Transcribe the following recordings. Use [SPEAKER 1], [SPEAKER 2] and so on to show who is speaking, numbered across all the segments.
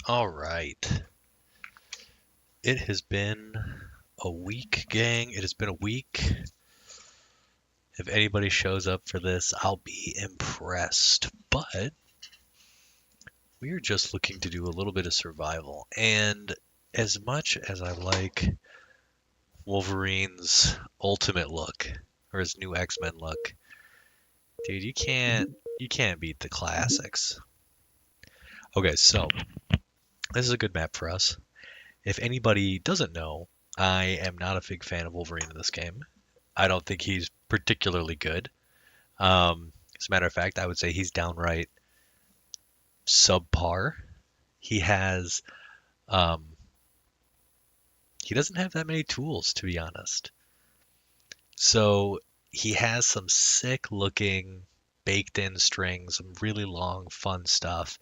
[SPEAKER 1] All right. It has been a week, gang. It has been a week. If anybody shows up for this, I'll be impressed. But we are just looking to do a little bit of survival. And as much as I like Wolverine's ultimate look, or his new X-Men look, dude, you can't beat the classics. Okay, so this is a good map for us. If anybody doesn't know, I am not a big fan of Wolverine in this game. I don't think he's particularly good. As a matter of fact, I would say he's downright subpar. He has, he doesn't have that many tools, to be honest. So he has some sick looking baked in strings, some really long, fun stuff.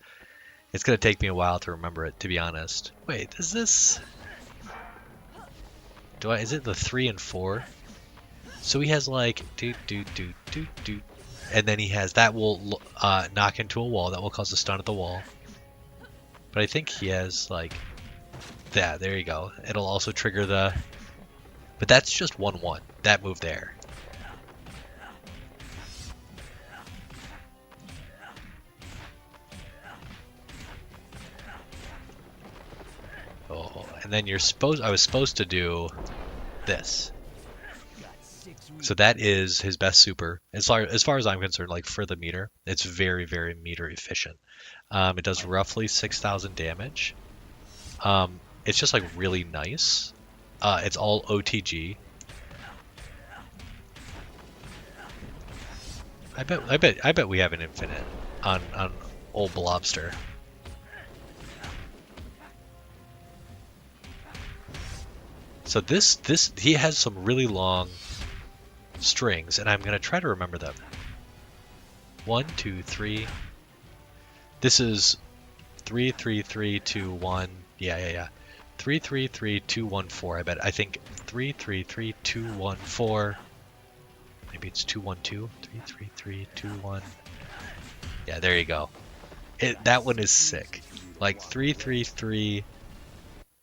[SPEAKER 1] It's going to take me a while to remember it, to be honest. Wait, is this... Is it the 3 and 4? So he has like do, and then he has that will knock into a wall, that will cause a stun at the wall. But I think he has like that. There you go. It'll also trigger the. But that's just 1/1. That move there. Oh, and then I was supposed to do this. So that is his best super. As far as I'm concerned, like for the meter, it's very, very meter efficient. It does roughly 6,000 damage. It's just like really nice. It's all OTG. I bet we have an infinite on old Blobster. So this he has some really long strings, and I'm gonna try to remember them. 1, 2, 3. This is 3, 3, 3, 2, 1. Yeah. 3, 3, 3, 2, 1, 4. I think 3, 3, 3, 2, 1, 4. Maybe it's 2, 1, 2. 3, 3, 3, 2, 1. Yeah, there you go. That one is sick. Like 3, 3, 3,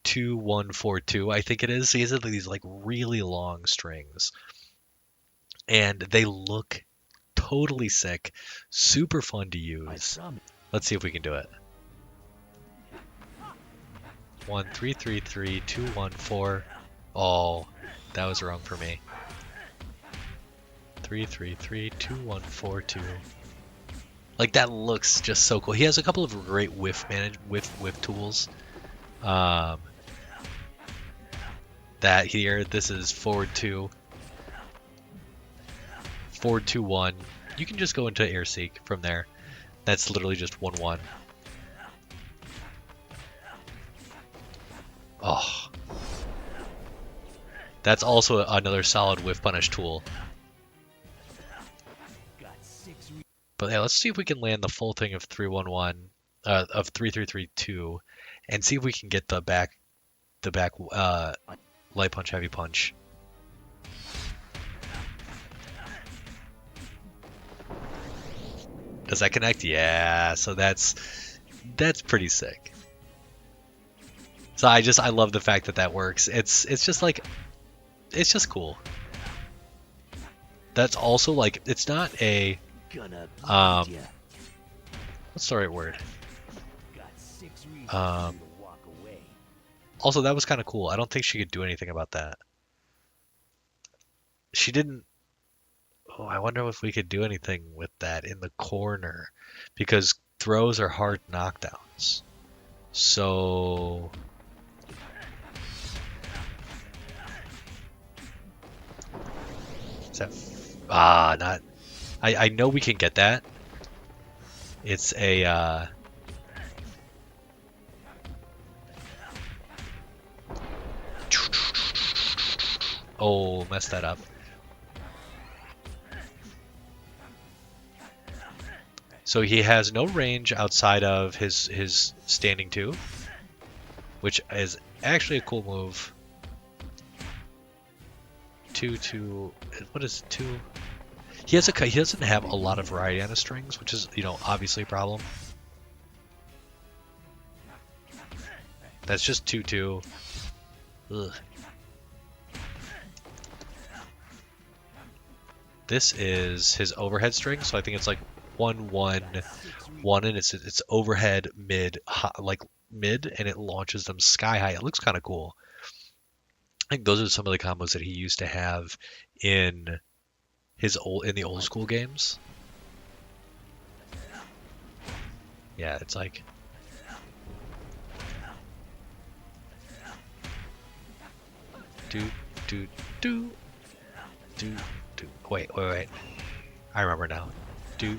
[SPEAKER 1] 2, 1, 4, 2. I think it is. He has these like really long strings. And they look totally sick, super fun to use. Let's see if we can do it. 1, 3, 3, 3, 2, 1, 4. Oh, that was wrong for me. 3, 3, 3, 2, 1, 4, 2. Like that looks just so cool. He has a couple of great whiff tools. That here, this is forward 2. Forward 2, 1. You can just go into air seek from there. That's literally just 1, 1. Oh. That's also another solid whiff punish tool. But yeah, let's see if we can land the full thing of 3-1-1, of 3-3-3-2, and see if we can get the back light punch, heavy punch. Does that connect? Yeah, so that's pretty sick. So I love the fact that works. It's just like, it's just cool. That's also like, it's not a, what's the right word? Also, that was kind of cool. I don't think she could do anything about that. She didn't. Oh, I wonder if we could do anything with that in the corner, because throws are hard knockdowns. So is that not? I know we can get that. It's a oh, messed that up. So he has no range outside of his standing 2, which is actually a cool move. 2, what is 2? He doesn't have a lot of variety on his strings, which is, obviously a problem. That's just 2-2. Ugh. This is his overhead string, so I think it's like 1-1-1, and it's overhead mid, like mid, and it launches them sky high. It looks kind of cool. I think those are some of the combos that he used to have in the old school games. Yeah, it's like do do do do do. Wait. I remember now. Do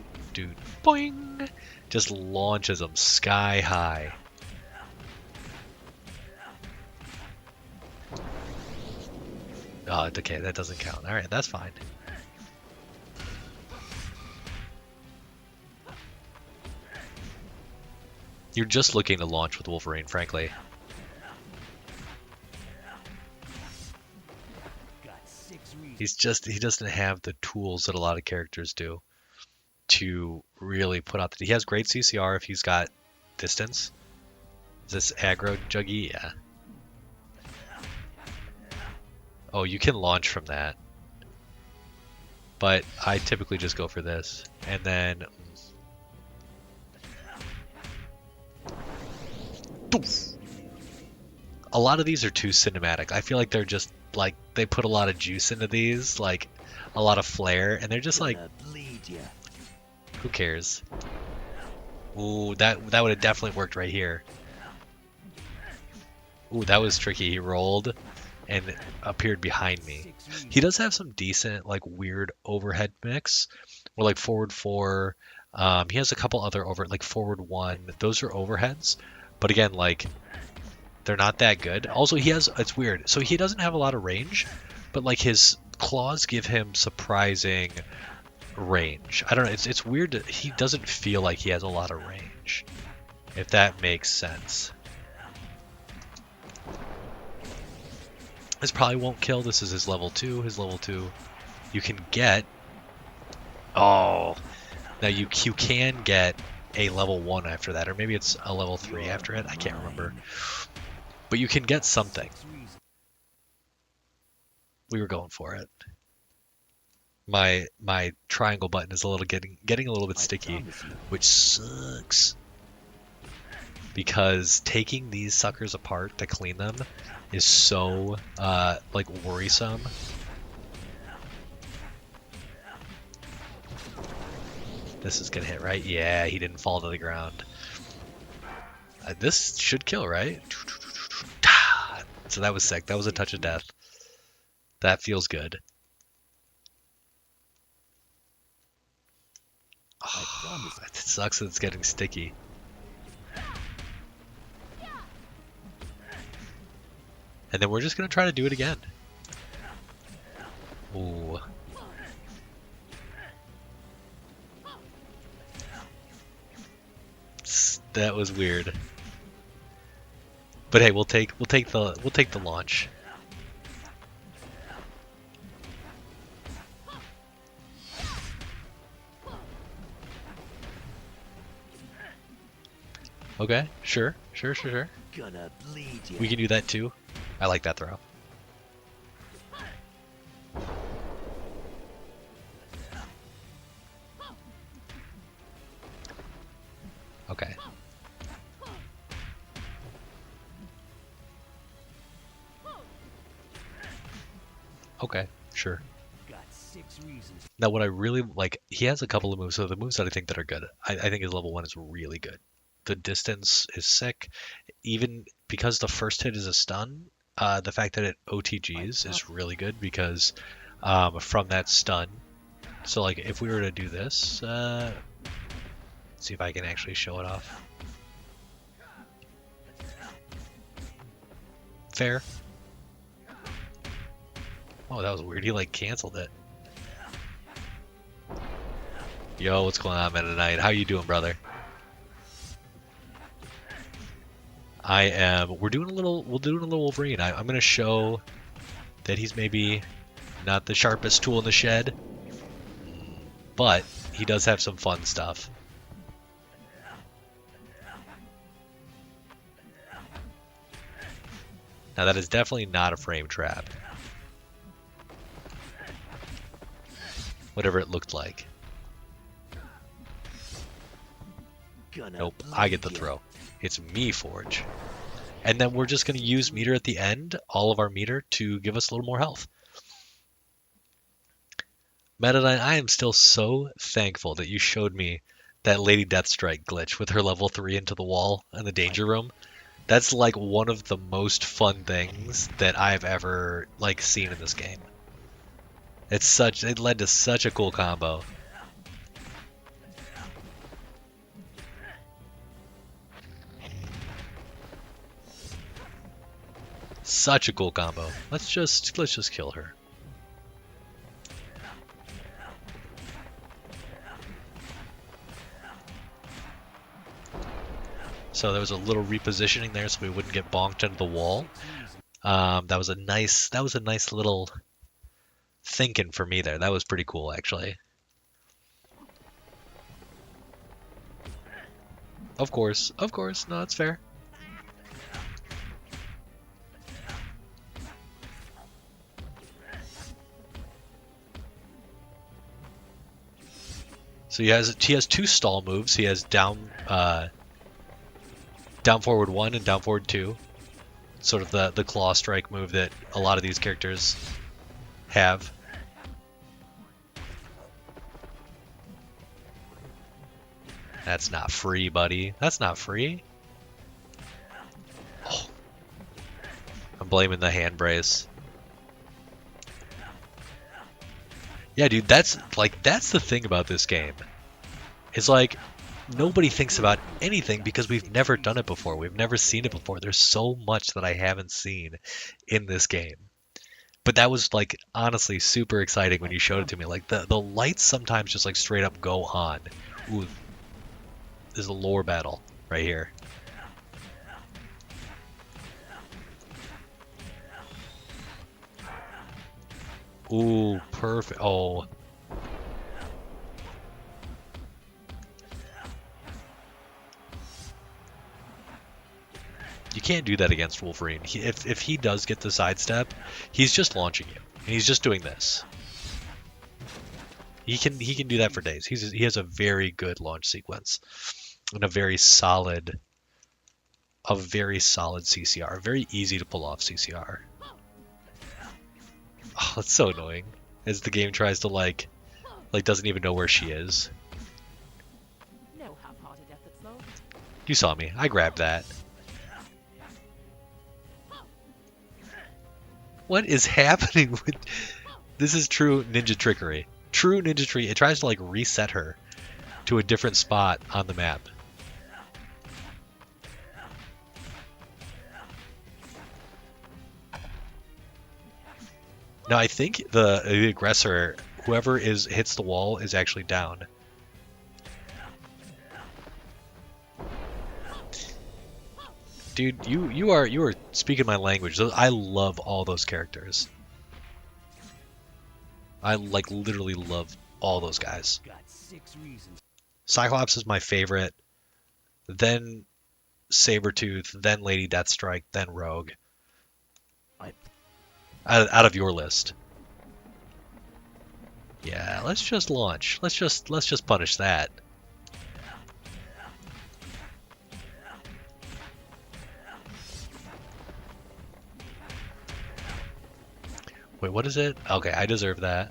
[SPEAKER 1] boing. Just launches them sky high. Oh, okay, that doesn't count. All right, that's fine. You're just looking to launch with Wolverine, frankly. He doesn't have the tools that a lot of characters do to really put out he has great CCR if he's got distance. Is this aggro Juggy? Yeah. Oh, you can launch from that. But I typically just go for this. And then a lot of these are too cinematic. I feel like they're just like they put a lot of juice into these, like a lot of flair, and they're just like, who cares? Ooh, that would have definitely worked right here. Ooh, that was tricky. He rolled and appeared behind me. He does have some decent, like, weird overhead mix, or like forward 4. He has a couple other like forward 1. Those are overheads, but again, like, they're not that good. Also, it's weird. So he doesn't have a lot of range, but like his claws give him surprising range. I don't know. It's weird. He doesn't feel like he has a lot of range, if that makes sense. This probably won't kill. This is his level 2. His level 2, you can get. Oh, now you can get a level 1 after that, or maybe it's a level 3 after it. I can't remember. But you can get something. We were going for it. My triangle button is getting a little bit sticky, which sucks. Because taking these suckers apart to clean them is so like worrisome. This is gonna hit, right? Yeah, he didn't fall to the ground. This should kill, right? So that was sick. That was a touch of death. That feels good. Oh, it sucks that it's getting sticky. And then we're just going to try to do it again. Ooh. That was weird. But hey, we'll take the launch. Okay, sure. We can do that too. I like that throw. Okay. Okay, sure. Now what I really like, he has a couple of moves, so the moves that I think that are good. I think his level 1 is really good. The distance is sick. Even because the first hit is a stun, the fact that it OTGs is really good because from that stun. So like if we were to do this, let's see if I can actually show it off. Fair. Oh, that was weird. He like canceled it. Yo, what's going on, man, tonight? How you doing, brother? We're doing a little Wolverine. I'm gonna show that he's maybe not the sharpest tool in the shed, but he does have some fun stuff. Now that is definitely not a frame trap. Whatever it looked like. Nope, I get the throw. It's me, Forge. And then we're just going to use meter at the end, all of our meter, to give us a little more health. Metadine, I am still so thankful that you showed me that Lady Deathstrike glitch with her level 3 into the wall in the danger room. That's like one of the most fun things that I've ever like seen in this game. It led to such a cool combo. Such a cool combo. Let's just kill her. So there was a little repositioning there so we wouldn't get bonked into the wall. That was a nice little thinking for me there. That was pretty cool actually. Of course. No, that's fair. So he has 2 stall moves. He has down forward 1 and down forward 2. Sort of the claw strike move that a lot of these characters have. That's not free, buddy. That's not free. Oh. I'm blaming the hand brace. Yeah, dude, that's the thing about this game. It's like nobody thinks about anything because we've never done it before. We've never seen it before. There's so much that I haven't seen in this game. But that was like honestly super exciting when you showed it to me. Like the lights sometimes just like straight up go on. Ooh, there's a lore battle right here. Ooh, perfect. Oh. You can't do that against Wolverine. If he does get the sidestep, he's just launching you. And he's just doing this. He can do that for days. He has a very good launch sequence. And a very solid CCR. Very easy to pull off CCR. Oh, that's so annoying. As the game tries to like doesn't even know where she is.
[SPEAKER 2] No half-hearted efforts, though.
[SPEAKER 1] You saw me. I grabbed that. What is happening with... This is true ninja trickery. True ninja trickery. It tries to like reset her to a different spot on the map. No, I think the aggressor, whoever hits the wall, is actually down. Dude, you are speaking my language. I love all those characters. I like literally love all those guys. Cyclops is my favorite. Then Sabretooth, then Lady Deathstrike, then Rogue. Out of your list. Yeah, let's just launch. Let's just punish that. Wait, what is it? Okay, I deserve that.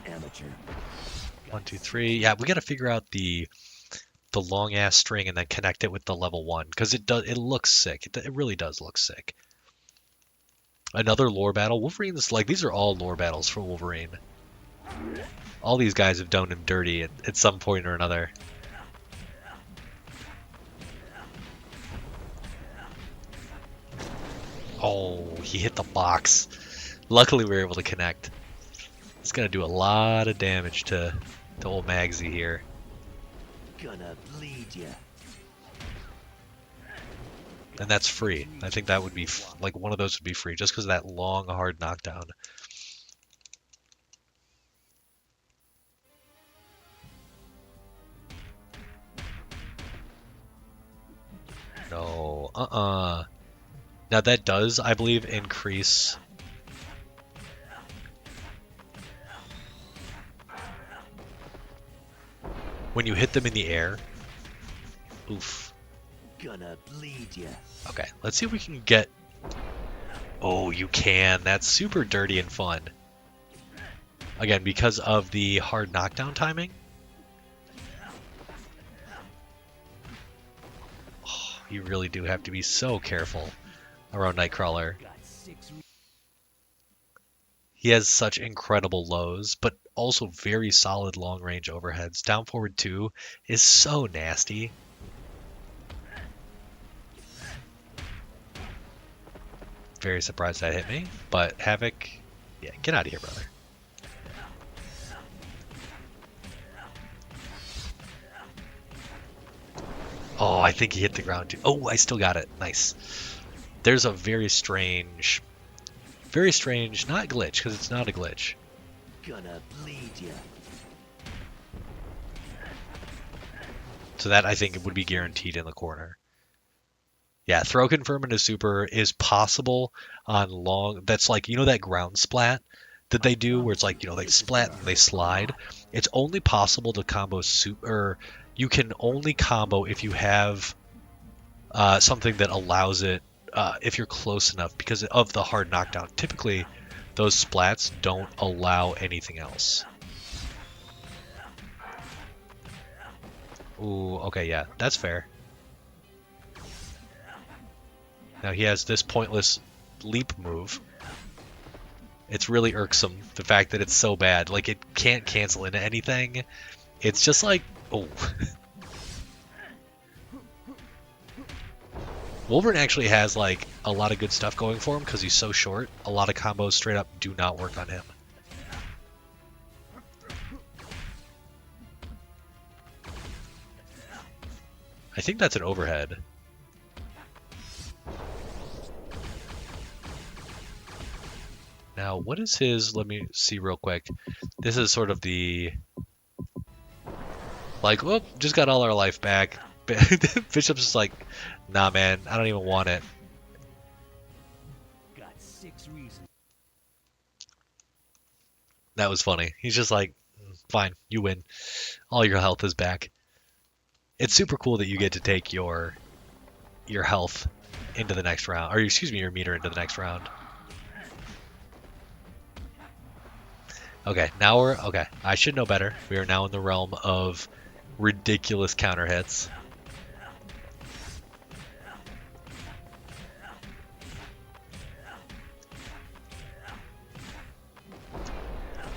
[SPEAKER 3] Amateur.
[SPEAKER 1] 1, 2, 3. Yeah, we got to figure out the long ass string and then connect it with the level 1 because it looks sick. It really does look sick. Another lore battle. Wolverine's like these are all lore battles for Wolverine. All these guys have done him dirty at some point or another. Oh, he hit the box. Luckily, we were able to connect. It's gonna do a lot of damage to old Magsy here.
[SPEAKER 3] Gonna bleed ya.
[SPEAKER 1] And that's free. I think that would be like one of those would be free just because of that long, hard knockdown. No. Now that does, I believe, increase. When you hit them in the air. Oof.
[SPEAKER 3] Gonna bleed ya.
[SPEAKER 1] Okay, let's see if we can get... Oh, you can. That's super dirty and fun. Again, because of the hard knockdown timing. Oh, you really do have to be so careful around Nightcrawler.
[SPEAKER 3] Got 6
[SPEAKER 1] He has such incredible lows, but also very solid long-range overheads. Down forward 2 is so nasty. Very surprised that hit me, but Havoc, yeah, get out of here, brother. Oh, I think he hit the ground too. Oh, I still got it. Nice. There's a very strange, not glitch, because it's not a glitch.
[SPEAKER 3] Gonna bleed ya.
[SPEAKER 1] So that, I think, it would be guaranteed in the corner. Yeah, throw confirm into super is possible on long. That's like, you know, that ground splat that they do where it's like, you know, they splat and they slide. It's only possible to combo super. You can only combo if you have something that allows it if you're close enough because of the hard knockdown. Typically, those splats don't allow anything else. Ooh, okay, yeah, that's fair. Now he has this pointless leap move. It's really irksome, the fact that it's so bad. Like, it can't cancel into anything. It's just like, oh. Wolverine actually has, like, a lot of good stuff going for him because he's so short. A lot of combos straight up do not work on him. I think that's an overhead. Now, what is his... Let me see real quick. This is sort of the... Like, whoop, just got all our life back. Bishop's just like, nah, man, I don't even want it.
[SPEAKER 3] Got 6 reasons.
[SPEAKER 1] That was funny. He's just like, fine, you win. All your health is back. It's super cool that you get to take your health into the next round. Or, excuse me, your meter into the next round. Okay, now we're... Okay, I should know better. We are now in the realm of ridiculous counter hits.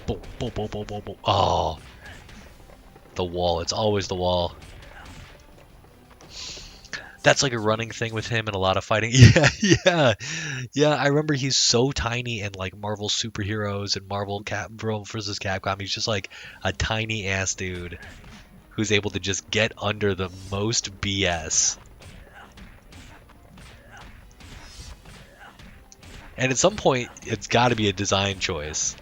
[SPEAKER 1] Boom, boom, boom, boom, boom, boom. Oh. The wall. It's always the wall. That's like a running thing with him and a lot of fighting. Yeah. I remember he's so tiny in like Marvel superheroes and Marvel vs. Capcom. He's just like a tiny ass dude who's able to just get under the most BS. And at some point, it's got to be a design choice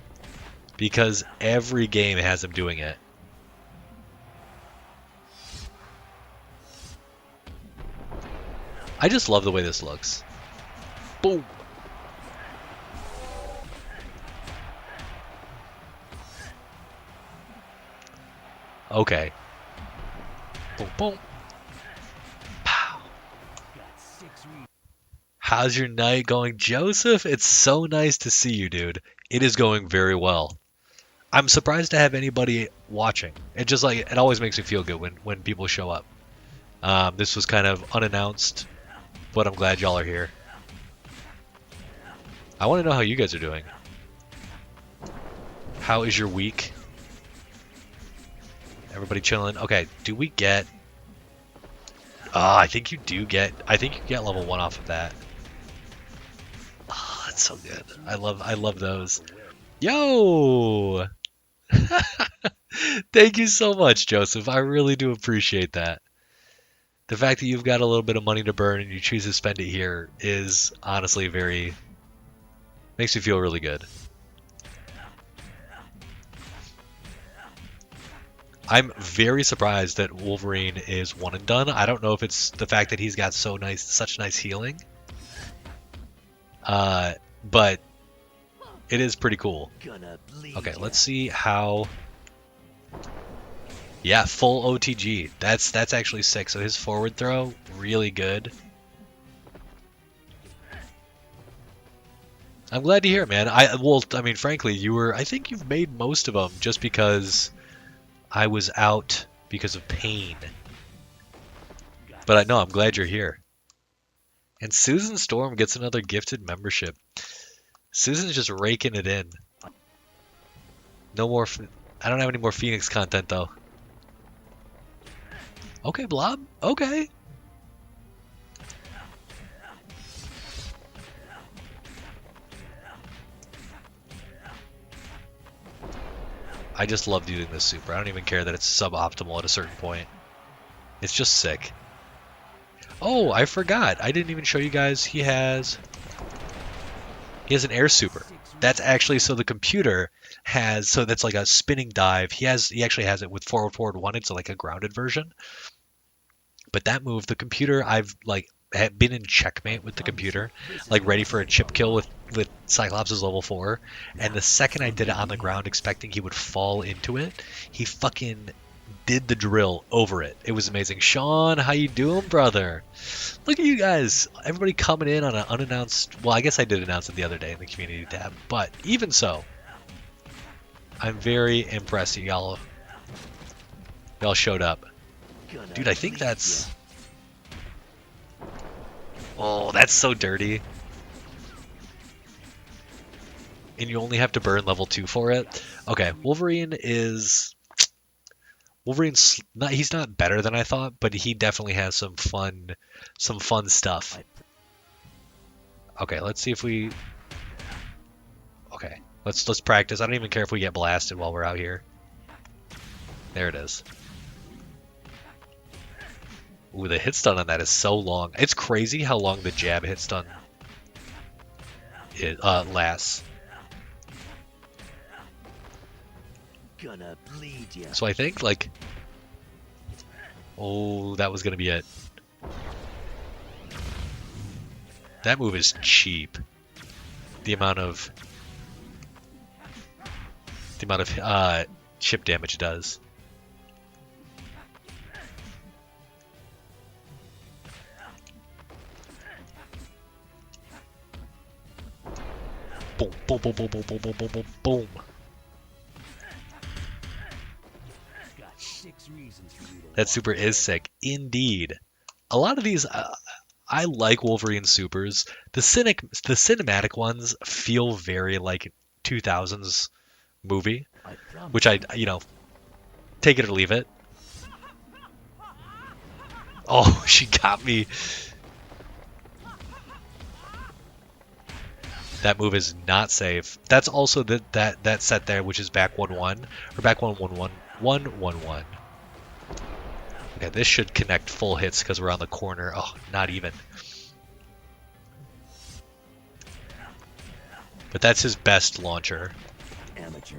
[SPEAKER 1] because every game has him doing it. I just love the way this looks. Boom. Okay. Boom, boom. Pow. How's your night going, Joseph? It's so nice to see you, dude. It is going very well. I'm surprised to have anybody watching. It just like it always makes me feel good when people show up. This was kind of unannounced, but I'm glad y'all are here. I want to know how you guys are doing. How is your week? Everybody chilling? Okay, do we get... I think you do get... I think you get level 1 off of that. Oh, that's so good. I love those. Yo! Thank you so much, Joseph. I really do appreciate that. The fact that you've got a little bit of money to burn and you choose to spend it here is honestly very... makes me feel really good. I'm very surprised that Wolverine is one and done. I don't know if it's the fact that he's got such nice healing. But it is pretty cool. Okay, let's see how. Yeah, full OTG. That's actually sick. So his forward throw, really good. I'm glad to hear it, man. I mean, frankly, I think you've made most of them just because I was out because of pain. But I'm glad you're here. And Susan Storm gets another gifted membership. Susan's just raking it in. No more. I don't have any more Phoenix content though. Okay, Blob. Okay. I just love using this super. I don't even care that it's suboptimal at a certain point. It's just sick. Oh, I forgot. I didn't even show you guys. He has an air super. That's actually so the computer has that's like a spinning dive. He actually has it with forward one. It's like a grounded version. But that move, the computer, I've had been in checkmate with the computer, like ready for a chip kill with Cyclops' level 4, and the second I did it on the ground expecting he would fall into it, he fucking did the drill over it. It was amazing. Sean, how you doing, brother? Look at you guys. Everybody coming in on an unannounced... Well, I guess I did announce it the other day in the community tab, but even so, I'm very impressed that y'all showed up. Dude, I think that's... Oh, that's so dirty. And you only have to burn level 2 for it? Okay, Wolverine's not, he's not better than I thought, but he definitely has some fun stuff. Okay, let's see if we... Okay, let's practice. I don't even care if we get blasted while we're out here. There it is. Ooh, the hit stun on that is so long. It's crazy how long the jab hit stun lasts.
[SPEAKER 3] Gonna bleed ya.
[SPEAKER 1] So I think oh, that was gonna be it. That move is cheap. The amount of chip damage it does. Boom, boom, boom, boom, boom, boom, boom, boom, boom, boom. That super is sick, indeed. A lot of these, I like Wolverine supers. The cinematic ones feel very like 2000s movie, which I take it or leave it. Oh, she got me. That move is not safe. That's also that set there, which is back 1-1 or back 1-1-1. Okay, this should connect full hits because we're on the corner. Oh, not even. But that's his best launcher.
[SPEAKER 3] Amateur.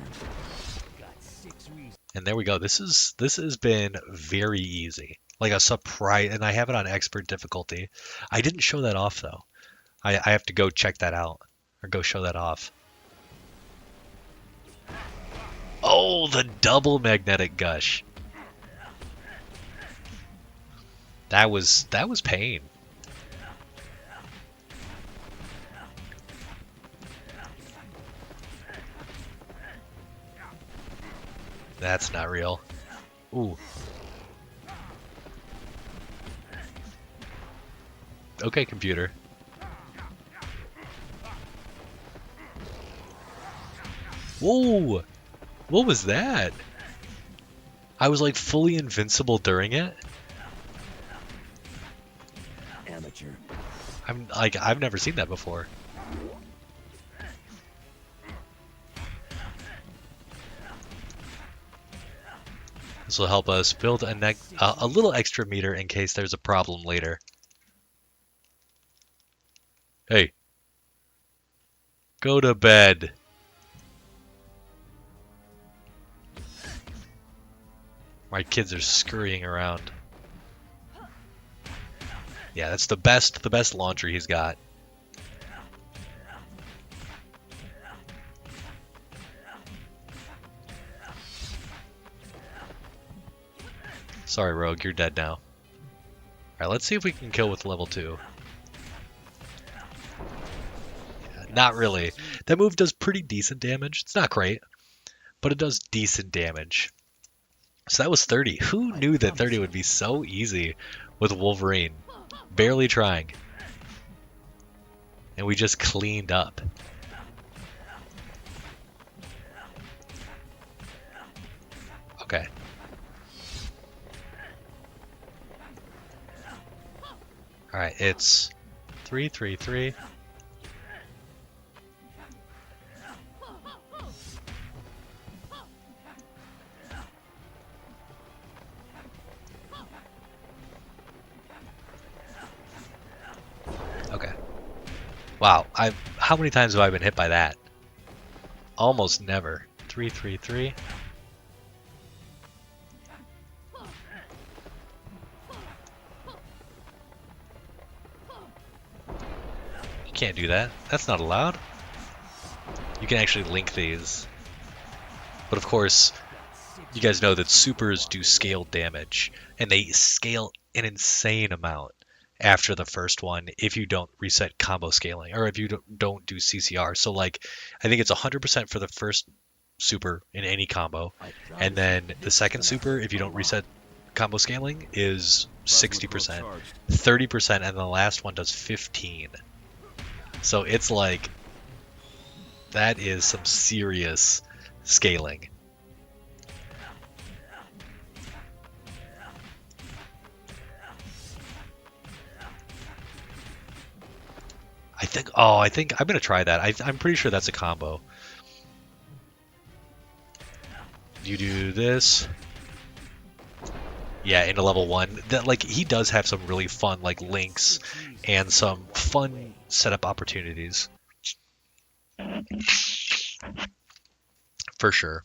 [SPEAKER 1] And there we go. This has been very easy. Like a surprise, and I have it on expert difficulty. I didn't show that off though. I have to go check that out or go show that off. Oh, the double magnetic gush. That was pain. That's not real. Ooh. Okay, computer. Whoa! What was that? I was like fully invincible during it.
[SPEAKER 3] Amateur.
[SPEAKER 1] I've never seen that before. This will help us build a little extra meter in case there's a problem later. Hey. Go to bed. My kids are scurrying around. Yeah, that's the best launcher he's got. Sorry, Rogue, you're dead now. Alright, let's see if we can kill with level 2. Yeah, not really. That move does pretty decent damage. It's not great, but it does decent damage. So that was 30. Who knew that 30 would be so easy with Wolverine? Barely trying. And we just cleaned up. Okay. Alright, it's 3, 3, 3. Okay. Wow, how many times have I been hit by that? Almost never. 3, 3, 3. You can't do that. That's not allowed. You can actually link these. But of course, you guys know that supers do scaled damage, and they scale an insane amount after the first one if you don't reset combo scaling, or if you don't do CCR. So like, I think it's 100% for the first super in any combo, and then the second super, if you don't reset combo scaling, is 60%, 30%, and the last one does 15. So it's like, that is some serious scaling. I think I'm gonna try that. I'm pretty sure that's a combo. You do this. Yeah, into level 1. That, like, he does have some really fun like links and some fun setup opportunities. For sure.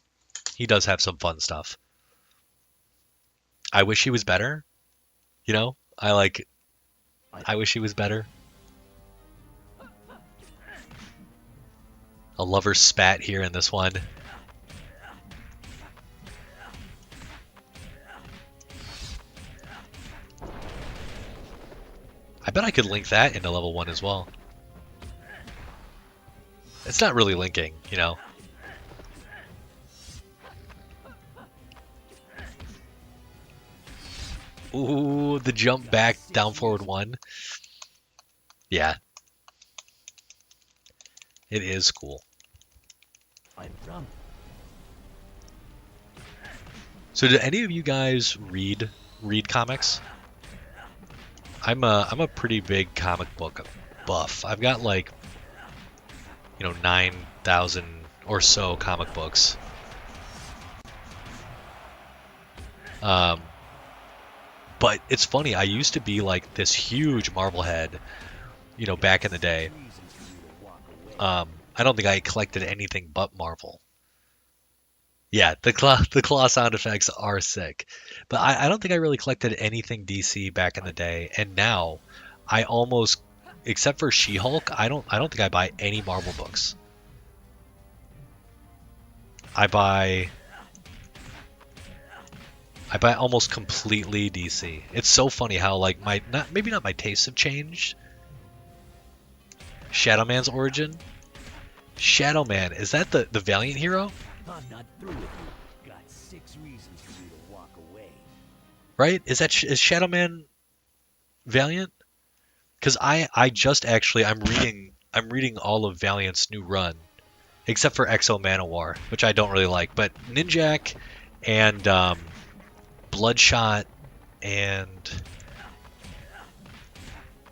[SPEAKER 1] He does have some fun stuff. I wish he was better. You know? I wish he was better. A lover spat here in this one. I bet I could link that into level 1 as well. It's not really linking, you know. Ooh, the jump back, down forward 1. Yeah. It is cool. So did any of you guys read comics? I'm a pretty big comic book buff. I've got like, 9,000 or so comic books. But it's funny, I used to be like this huge Marvel head, back in the day. I don't think I collected anything but Marvel. Yeah, the claw sound effects are sick. But I don't think I really collected anything DC back in the day. And now, I almost, except for She-Hulk, I don't think I buy any Marvel books. I buy almost completely DC. It's so funny how like maybe not my tastes have changed. Shadow Man's origin. Shadow Man, is that the Valiant hero?
[SPEAKER 3] I'm not through with you. Got 6 reasons for you to walk away.
[SPEAKER 1] Right? Is Shadow Man Valiant? Because I just actually I'm reading all of Valiant's new run, except for Exo Manowar, which I don't really like. But Ninjak and Bloodshot and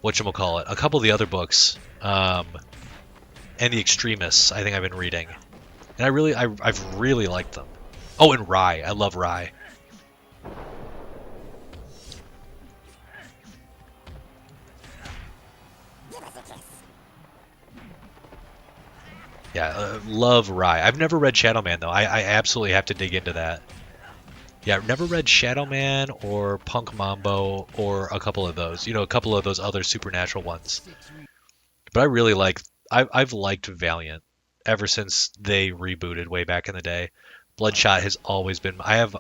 [SPEAKER 1] whatchamacallit, a couple of the other books, and the Extremists, I think I've been reading, and I've really liked them. Oh, and Rye, I love Rye. Yeah, love Rye. I've never read Shadow Man though. I absolutely have to dig into that. Yeah, I've never read Shadow Man or Punk Mambo or a couple of those. You know, a couple of those other supernatural ones. But I really like. I've liked Valiant ever since they rebooted way back in the day. Bloodshot has always been. I have.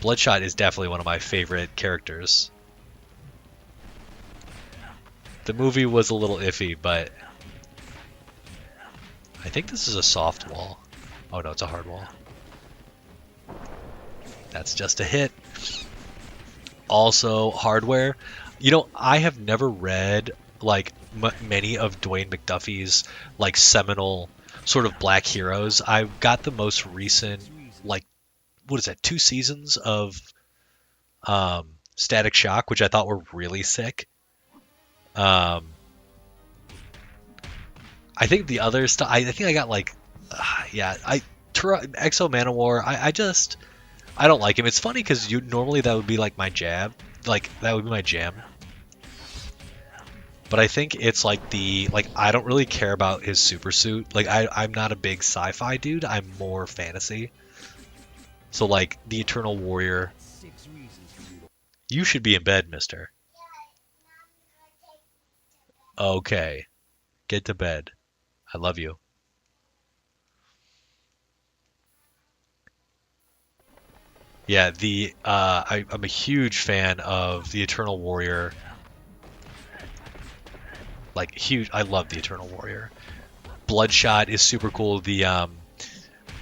[SPEAKER 1] Bloodshot is definitely one of my favorite characters. The movie was a little iffy, but I think this is a soft wall. Oh no, it's a hard wall. That's just a hit. Also, hardware. You know, I have never read like many of Dwayne McDuffie's like seminal sort of black heroes. I've got the most recent, like, what is that, 2 seasons of Static Shock, which I thought were really sick. I think the other stuff, I think I got like, Exo Manowar, I don't like him. It's funny because normally that would be like my jab, like that would be my jam. But I think it's like I don't really care about his super suit. Like I'm not a big sci-fi dude. I'm more fantasy. So like the Eternal Warrior. You should be in bed, mister. Okay. Get to bed. I love you. Yeah, I'm a huge fan of the Eternal Warrior. Like huge, I love the Eternal Warrior. Bloodshot is super cool. The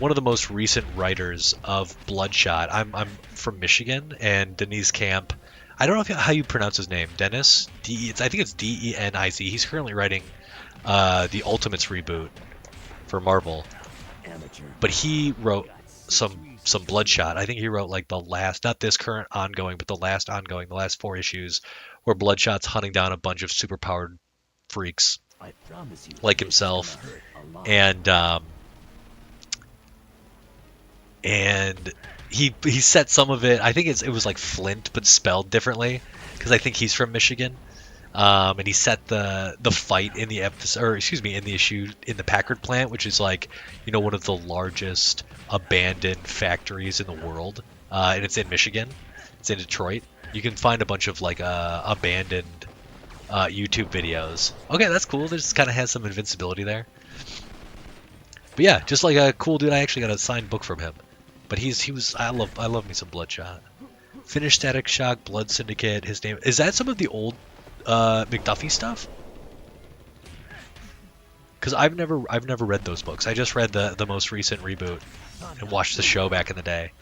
[SPEAKER 1] one of the most recent writers of Bloodshot. I'm from Michigan, and Denise Camp. I don't know how you pronounce his name. Dennis. I think it's Deniz. He's currently writing the Ultimates reboot for Marvel. But he wrote some Bloodshot. I think he wrote like the last, not this current ongoing, but the last ongoing, the last 4 issues, where Bloodshot's hunting down a bunch of superpowered freaks like himself, and he set some of it. I think it was like Flint, but spelled differently, because I think he's from Michigan. And he set the fight in the episode, or excuse me, in the issue in the Packard plant, which is like, you know, one of the largest abandoned factories in the world, and it's in Michigan. It's in Detroit. You can find a bunch of like abandoned YouTube videos. Okay, that's cool. This kind of has some invincibility there. But yeah, just like a cool dude. I actually got a signed book from him. But he was. I love me some Bloodshot. Finish Static Shock, Blood Syndicate. His name is that some of the old McDuffie stuff? Because I've never read those books. I just read the most recent reboot and watched the show back in the day.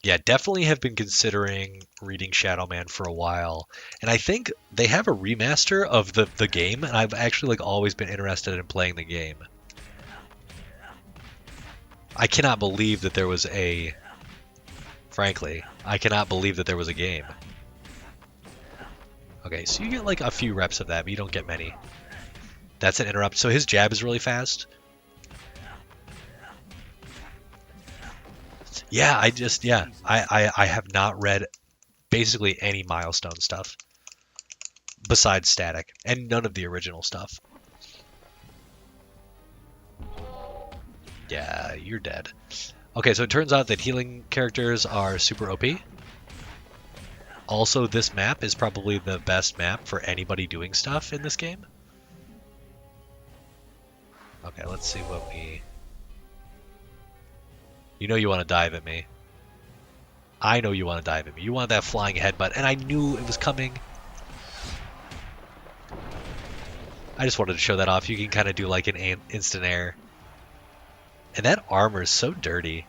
[SPEAKER 1] Yeah, definitely have been considering reading Shadow Man for a while. And I think they have a remaster of the game, and I've actually like always been interested in playing the game. I cannot believe that there was a... Frankly, I cannot believe that there was a game. Okay, so you get like a few reps of that, but you don't get many. That's an interrupt. So his jab is really fast. Yeah, I have not read basically any Milestone stuff besides Static, and none of the original stuff. Yeah, you're dead. Okay, so it turns out that healing characters are super OP. Also, this map is probably the best map for anybody doing stuff in this game. Okay, let's see what we... You know you want to dive at me. I know you want to dive at me. You want that flying headbutt, and I knew it was coming. I just wanted to show that off. You can kind of do like an instant air. And that armor is so dirty.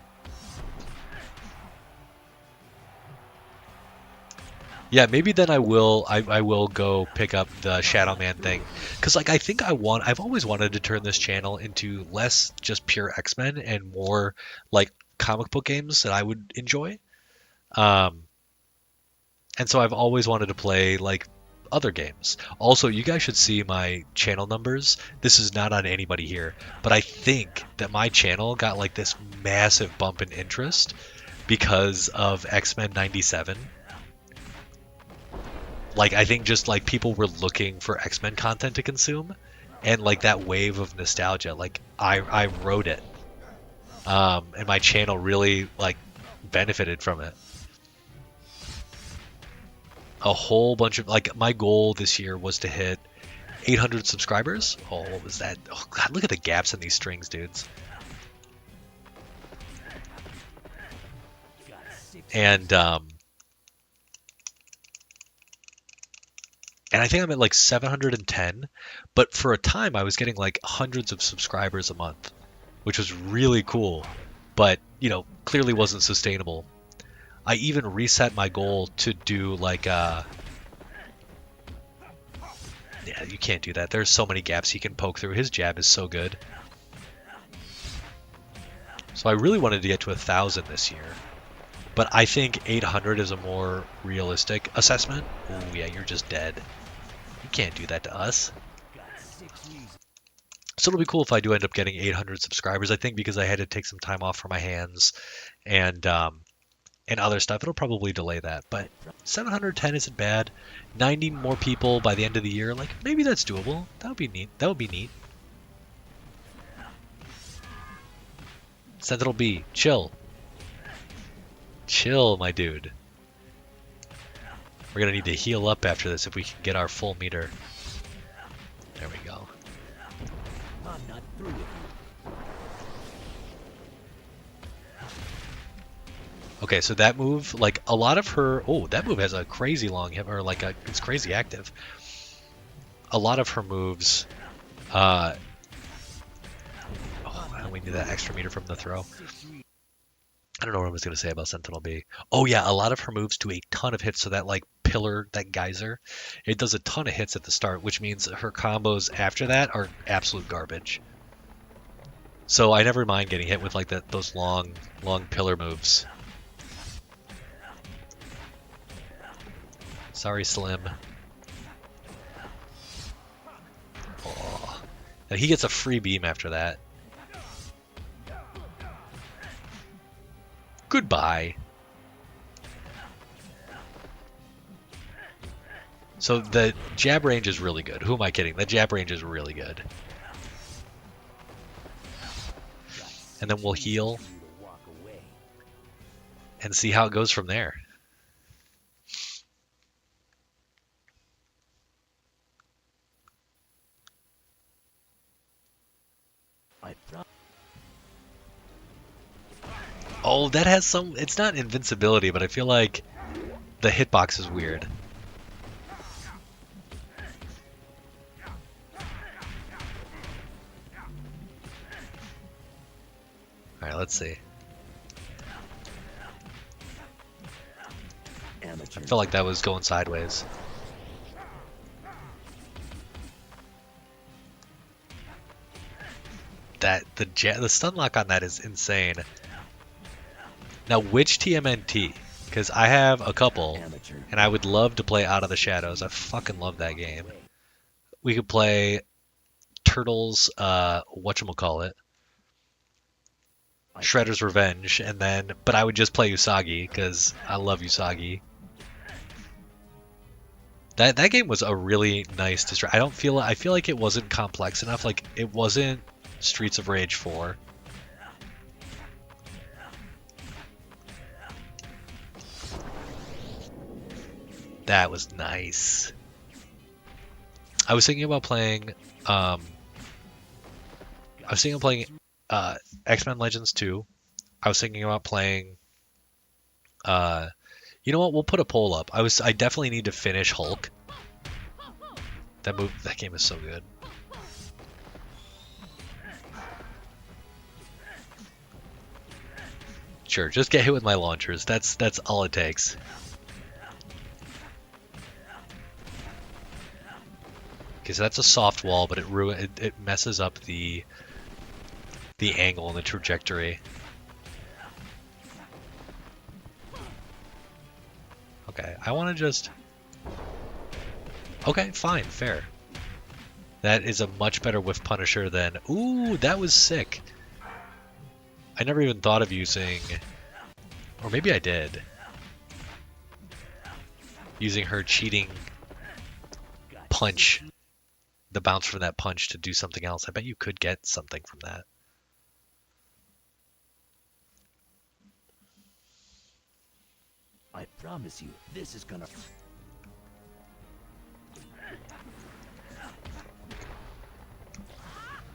[SPEAKER 1] Yeah, maybe then I will go pick up the Shadow Man thing, because like I think I've always wanted to turn this channel into less just pure X-Men and more like comic book games that I would enjoy. And so I've always wanted to play like other games. Also, you guys should see my channel numbers. This is not on anybody here, but I think that my channel got like this massive bump in interest because of X-Men 97. Like, I think just like people were looking for X-Men content to consume, and like that wave of nostalgia, like I wrote it, and my channel really like benefited from it. A whole bunch of like my goal this year was to hit 800 subscribers. Oh, what was that? Oh god, look at the gaps in these strings, dudes. And I think I'm at like 710, but for a time I was getting like hundreds of subscribers a month, which was really cool, but you know, clearly wasn't sustainable. I even reset my goal to do like yeah, you can't do that. There's so many gaps he can poke through. His jab is so good. So I really wanted to get to 1,000 this year, but I think 800 is a more realistic assessment. Oh yeah, you're just dead. You can't do that to us. So it'll be cool if I do end up getting 800 subscribers. I think because I had to take some time off from my hands and other stuff, it'll probably delay that. But 710 isn't bad. 90 more people by the end of the year, like maybe that's doable. That would be neat. That would be neat. Sentinel B, chill. Chill, my dude. We're gonna need to heal up after this if we can get our full meter. There we go.
[SPEAKER 3] I'm not through with you.
[SPEAKER 1] Okay, so that move, like a lot of her, oh, that move has a crazy long hit, or like it's crazy active. A lot of her moves, oh, and we need that extra meter from the throw. I don't know what I was going to say about Sentinel B. Oh yeah, a lot of her moves do a ton of hits, so that like pillar, that geyser, it does a ton of hits at the start, which means her combos after that are absolute garbage. So I never mind getting hit with like those long pillar moves. Sorry, Slim. Oh. Now he gets a free beam after that. Goodbye. So the jab range is really good. Who am I kidding? The jab range is really good. And then we'll heal and see how it goes from there. Oh, that has some... It's not invincibility, but I feel like the hitbox is weird. Alright, let's see. I feel like that was going sideways. The stun lock on that is insane. Now, which TMNT? Because I have a couple, and I would love to play Out of the Shadows. I fucking love that game. We could play Turtles, whatchamacallit, Shredder's Revenge, and then, but I would just play Usagi, because I love Usagi. That game was a really nice distraction. I feel like it wasn't complex enough. Like, it wasn't Streets of Rage 4. That was nice. I was thinking about playing X-Men Legends 2. I was thinking about playing you know what? We'll put a poll up. I definitely need to finish Hulk. That game is so good. Sure, just get hit with my launchers. That's all it takes. Okay, so that's a soft wall, but it messes up the angle and the trajectory. Okay, I want to just... Okay, fine, fair. That is a much better whiff punisher than... Ooh, that was sick. I never even thought of using... Or maybe I did. Using her cheating punch the bounce from that punch to do something else. I bet you could get something from that.
[SPEAKER 3] I promise you, this is gonna...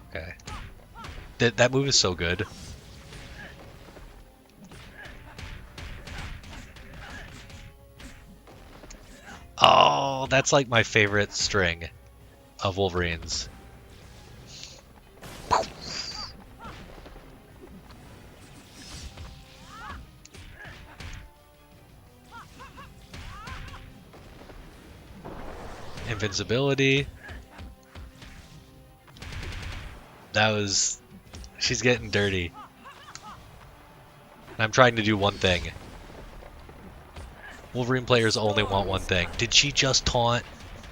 [SPEAKER 1] Okay. That move is so good. Oh, that's like my favorite string of Wolverines. Invincibility. That was... She's getting dirty. I'm trying to do one thing. Wolverine players only want one thing. Did she just taunt?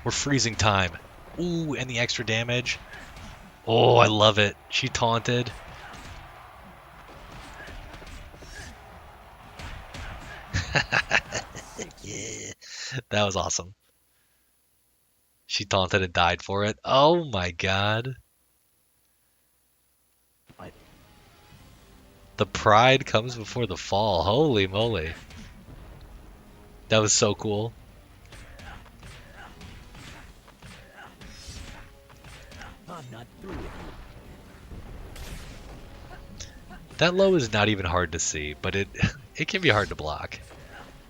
[SPEAKER 1] We're freezing time. Ooh, and the extra damage. Oh, I love it. She taunted. Yeah, that was awesome. She taunted and died for it. Oh my god. The pride comes before the fall. Holy moly. That was so cool.
[SPEAKER 3] I'm not through with you.
[SPEAKER 1] That low is not even hard to see, but it can be hard to block.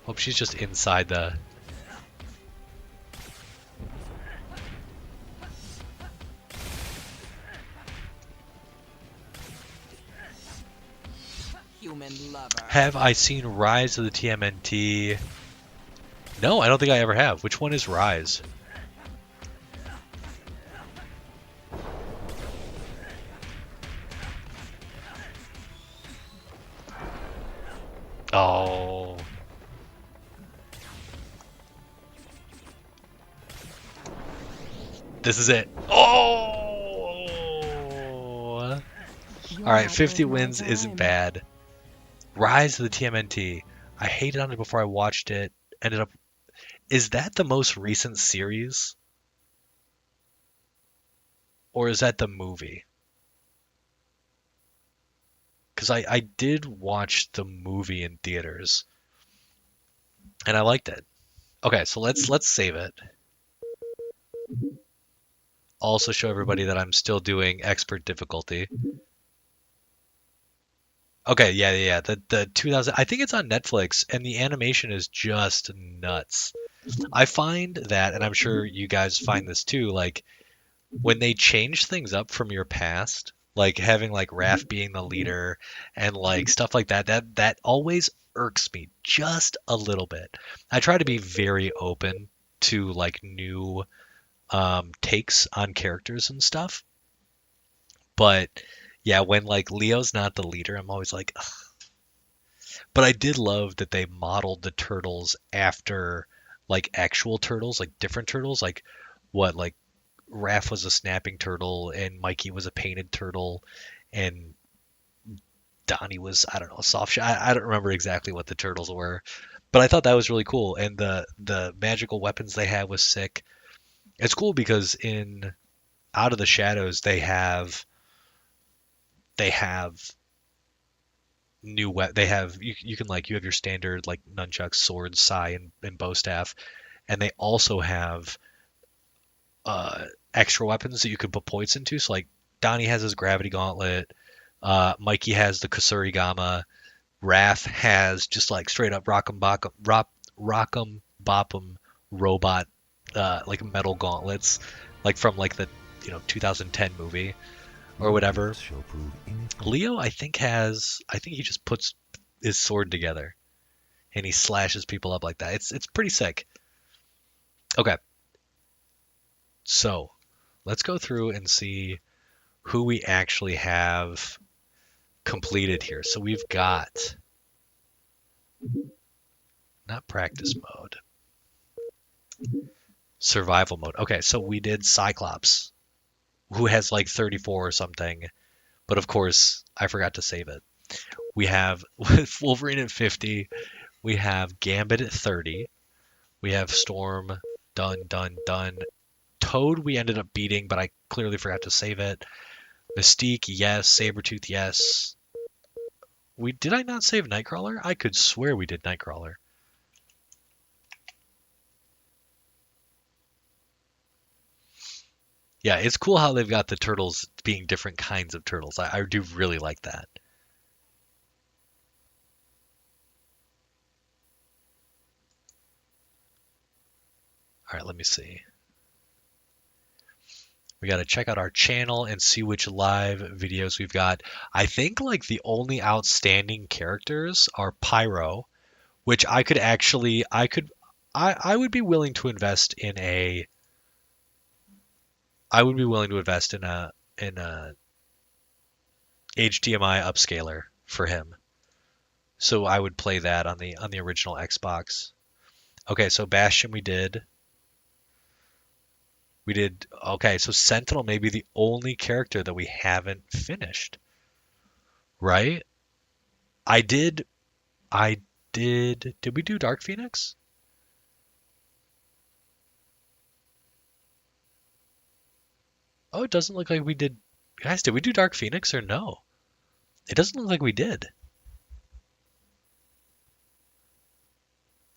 [SPEAKER 1] Hope she's just inside the...
[SPEAKER 2] Human lover.
[SPEAKER 1] Have I seen Rise of the TMNT? No, I don't think I ever have. Which one is Rise? Oh. This is it. Oh! Alright, 50 wins isn't bad. Rise of the TMNT. I hated on it before I watched it. Ended up... Is that the most recent series? Or is that the movie? Because I did watch the movie in theaters. And I liked it. Okay, so let's save it. Also show everybody that I'm still doing expert difficulty. Okay, yeah. The 2000, I think it's on Netflix, and the animation is just nuts. I find that, and I'm sure you guys find this too, like when they change things up from your past, like having like Raph being the leader and like stuff like that, that always irks me just a little bit. I try to be very open to like new takes on characters and stuff, but yeah, when like Leo's not the leader, I'm always like, ugh. But I did love that they modeled the turtles after like actual turtles, like different turtles, like what like Raph was a snapping turtle and Mikey was a painted turtle and Donnie was, I don't know, a soft shell. I don't remember exactly what the turtles were, but I thought that was really cool. And the magical weapons they had was sick. It's cool because in Out of the Shadows they have they have you can like you have your standard like nunchucks, swords, sai, and bow staff, and they also have extra weapons that you can put points into. So like Donnie has his gravity gauntlet, Mikey has the Kasurigama, Raph has just like straight up rock'em bopp'em robot like metal gauntlets, like from like the 2010 movie or whatever. Leo I think he just puts his sword together and he slashes people up like that. It's pretty sick. Okay. So, let's go through and see who we actually have completed here. So we've got not practice mode. Survival mode. Okay, so we did Cyclops, who has like 34 or something, but of course I forgot to save it. We have Wolverine at 50, we have Gambit at 30, we have Storm, done, Code we ended up beating, but I clearly forgot to save it. Mystique, yes. Sabretooth, yes. Did I not save Nightcrawler? I could swear we did Nightcrawler. Yeah, it's cool how they've got the turtles being different kinds of turtles. I do really like that. All right, let me see. We got to check out our channel and see which live videos we've got. I think like the only outstanding characters are Pyro, which I would be willing to invest in a HDMI upscaler for him. So I would play that on the original Xbox. Okay, so Bastion we did. Okay, so Sentinel may be the only character that we haven't finished. Right? Did we do Dark Phoenix? Oh, it doesn't look like we did. Guys, did we do Dark Phoenix or no? It doesn't look like we did.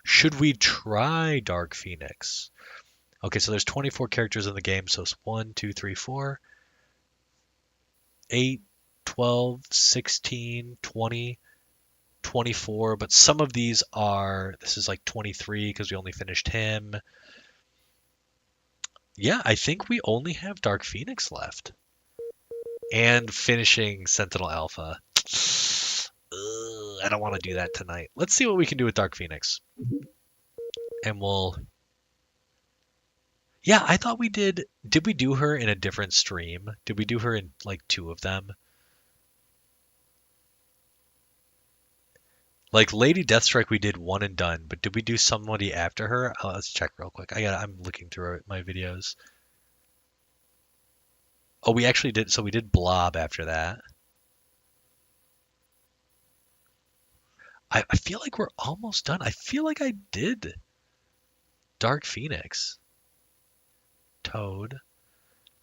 [SPEAKER 1] Should we try Dark Phoenix? Okay, so there's 24 characters in the game, so it's 1, 2, 3, 4, 8, 12, 16, 20, 24, but some of these this is like 23 because we only finished him. Yeah, I think we only have Dark Phoenix left. And finishing Sentinel Alpha. I don't want to do that tonight. Let's see what we can do with Dark Phoenix. And Yeah, I thought we did. Did we do her in a different stream? Did we do her in like 2 of them? Like Lady Deathstrike, we did 1 and done, but did we do somebody after her? Let's check real quick. I'm looking through my videos. Oh, we actually did. So we did Blob after that. I feel like we're almost done. I feel like I did Dark Phoenix. Toad,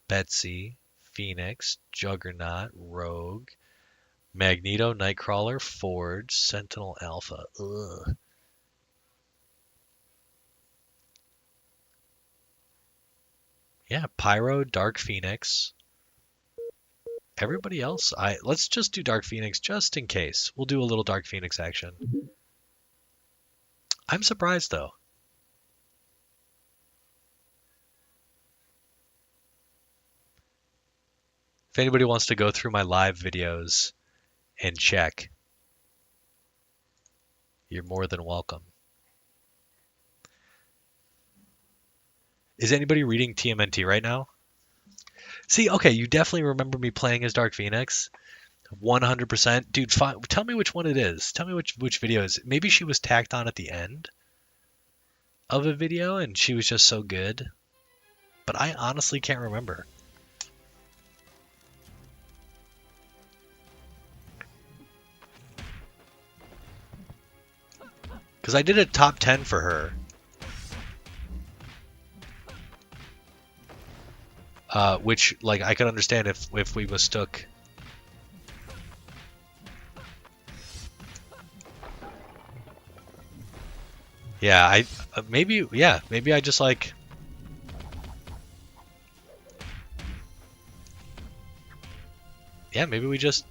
[SPEAKER 1] Betsy, Phoenix, Juggernaut, Rogue, Magneto, Nightcrawler, Forge, Sentinel Alpha. Ugh. Yeah, Pyro, Dark Phoenix. Everybody else, let's just do Dark Phoenix just in case. We'll do a little Dark Phoenix action. I'm surprised though. If anybody wants to go through my live videos and check, you're more than welcome. Is anybody reading TMNT right now? See, okay, you definitely remember me playing as Dark Phoenix. 100%. Dude, tell me which one it is. Tell me which video it is. Maybe she was tacked on at the end of a video and she was just so good. But I honestly can't remember. Because I did a top 10 for her. Which, like, I could understand if we mistook. Yeah, maybe I just like. Yeah, maybe we just.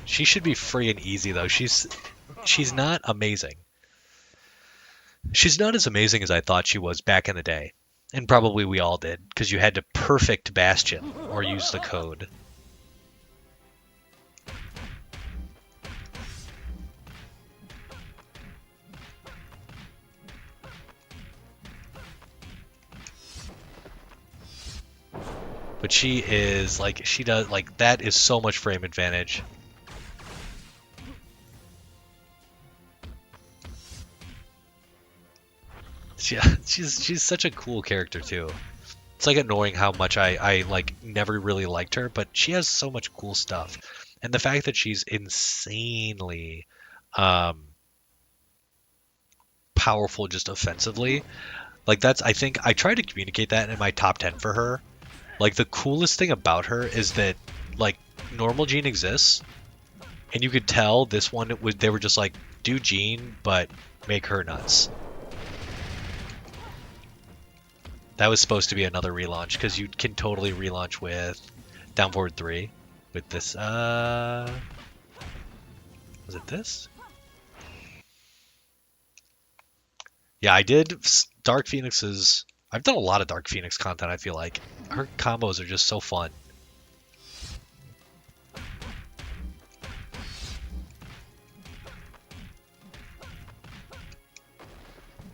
[SPEAKER 1] She should be free and easy though. She's not amazing. She's not as amazing as I thought she was back in the day. And probably we all did, because you had to perfect Bastion or use the code. But she is, like, she does, like, that is so much frame advantage. Yeah, she's such a cool character too. It's like annoying how much I like never really liked her, but she has so much cool stuff. And the fact that she's insanely powerful just offensively, Like that's, I think I tried to communicate that in my top 10 for her. Like the coolest thing about her is that like normal Jean exists, and you could tell this one they were just like, do Jean but make her nuts. That was supposed to be another relaunch because you can totally relaunch with Down Forward 3 with this. Was it this? Yeah, I did Dark Phoenix's. I've done a lot of Dark Phoenix content, I feel like. Her combos are just so fun.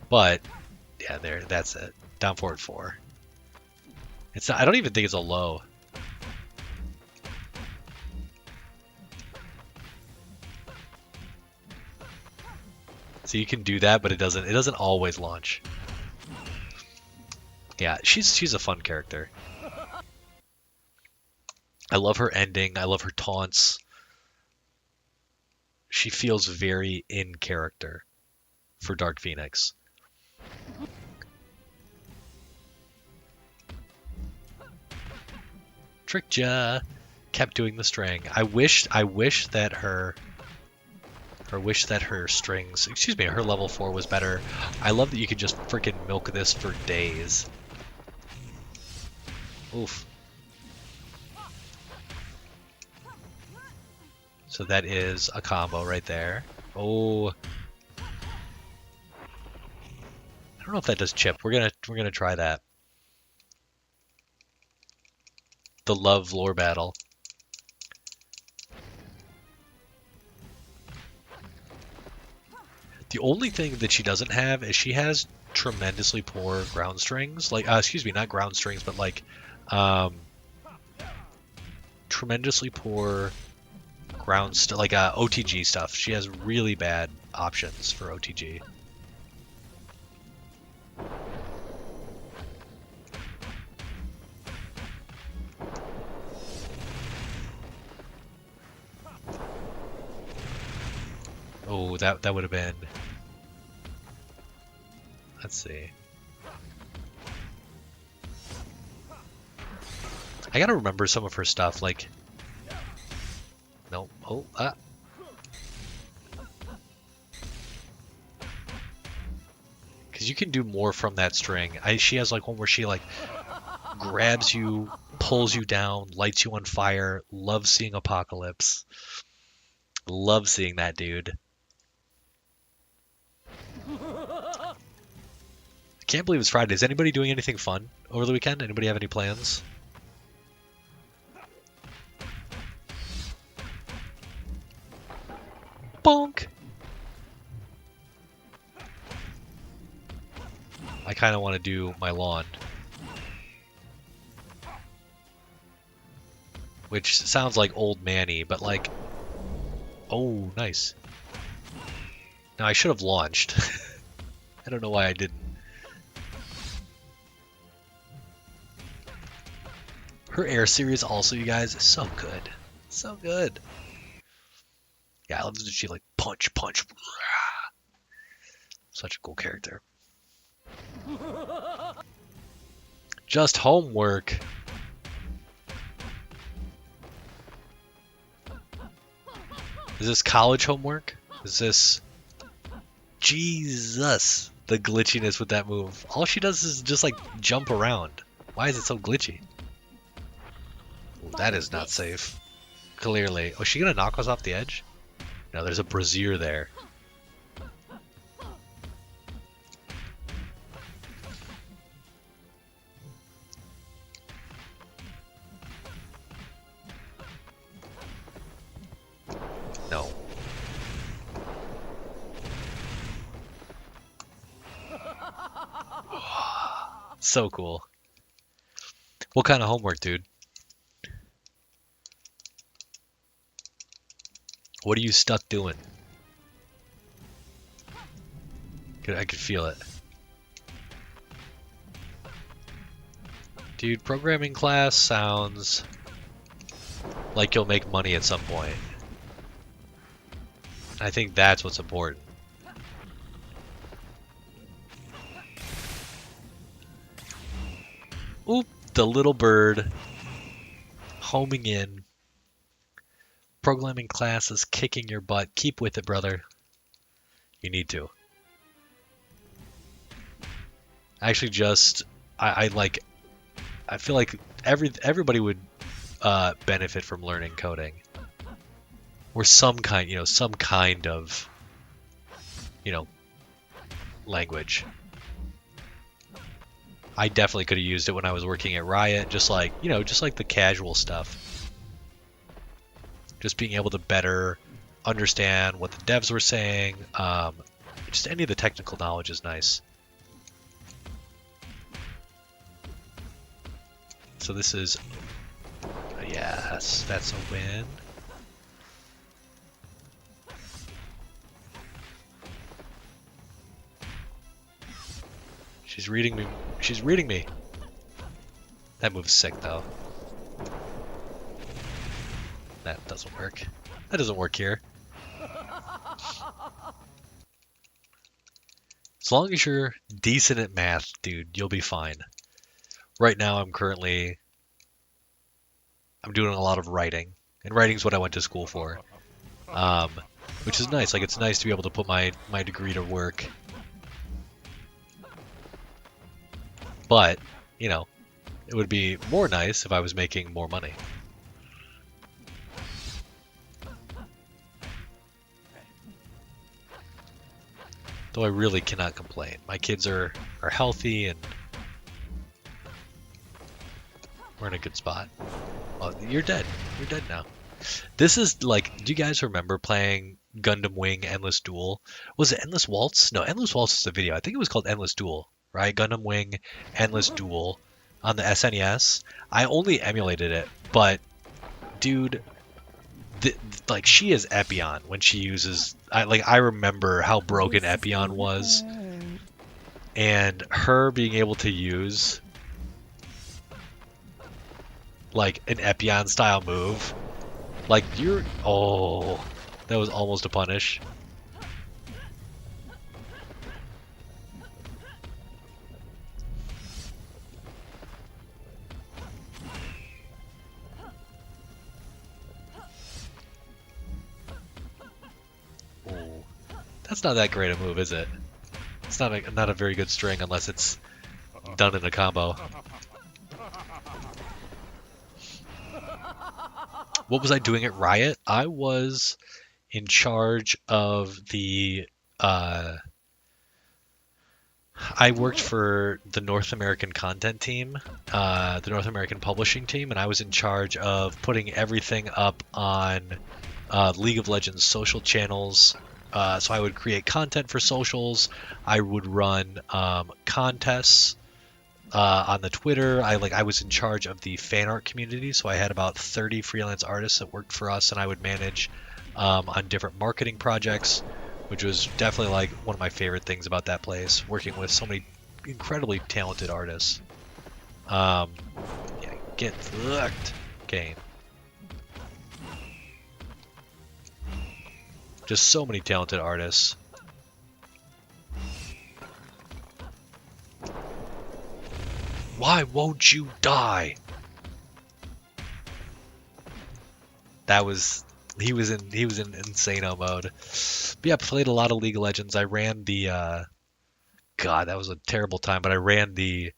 [SPEAKER 1] But, yeah, that's it. Down Forward 4. It's not, I don't even think it's a low. So you can do that, but it doesn't always launch. Yeah, she's a fun character. I love her ending. I love her taunts. She feels very in character for Dark Phoenix. Trickja kept doing the string. I wish that her strings, excuse me, her level 4 was better. I love that you could just freaking milk this for days. Oof. So that is a combo right there. Oh. I don't know if that does chip. We're gonna try that. The love lore battle. The only thing that she doesn't have is she has tremendously poor ground strings. Like, excuse me, not ground strings, but like, tremendously poor like OTG stuff. She has really bad options for OTG. Oh, that would have been. Let's see. I gotta remember some of her stuff, like. No. Oh, ah. Because you can do more from that string. She has like one where she like grabs you, pulls you down, lights you on fire. Love seeing Apocalypse. Love seeing that dude. I can't believe it's Friday. Is anybody doing anything fun over the weekend? Anybody have any plans? Bonk! I kind of want to do my lawn. Which sounds like old Manny, but like... Oh, nice. Now I should have launched. I don't know why I didn't. Her Air series also, you guys, is so good. So good. Yeah, I love that she like punch. Such a cool character. Just homework. Is this college homework? Is this... Jesus! The glitchiness with that move. All she does is just like jump around. Why is it so glitchy? Ooh, that is not safe. Clearly. Oh, is she gonna knock us off the edge? No, there's a brazier there. No. So cool. What kind of homework, dude? What are you stuck doing? I could feel it. Dude, programming class sounds like you'll make money at some point. I think that's what's important. Oop, the little bird homing in. Programming class is kicking your butt. Keep with it, brother. You need to. Actually, just I feel like everybody would benefit from learning coding, or some kind of language. I definitely could have used it when I was working at Riot, just like the casual stuff. Just being able to better understand what the devs were saying. Just any of the technical knowledge is nice. So this is, yes, that's a win. She's reading me. She's reading me. That move's sick, though. That doesn't work. That doesn't work here. As long as you're decent at math, dude, you'll be fine. Right now, I'm doing a lot of writing, and writing's what I went to school for, which is nice. Like, it's nice to be able to put my degree to work. But, it would be more nice if I was making more money. Though I really cannot complain. My kids are healthy, and we're in a good spot. Oh, you're dead. You're dead now. This is like, do you guys remember playing Gundam Wing Endless Duel? Was it Endless Waltz? No, Endless Waltz is a video. I think it was called Endless Duel, right? Gundam Wing Endless Duel on the SNES. I only emulated it, but dude, like, she is Epion when she uses. I remember how broken Epion was, and her being able to use like an Epion style move. Like, oh, that was almost a punish. Ooh. That's not that great a move, is it? It's not a very good string unless it's done in a combo. What was I doing at Riot? I was in charge of the I worked for the North American content team, the North American publishing team, and I was in charge of putting everything up on League of Legends social channels. So I would create content for socials. I would run contests on the Twitter. I was in charge of the fan art community, so I had about 30 freelance artists that worked for us, and I would manage on different marketing projects, which was definitely like one of my favorite things about that place, working with so many incredibly talented artists. Yeah, get fucked, game. Just so many talented artists. Why won't you die? He was in insano mode. But yeah, played a lot of League of Legends. I ran the God, that was a terrible time, but I ran the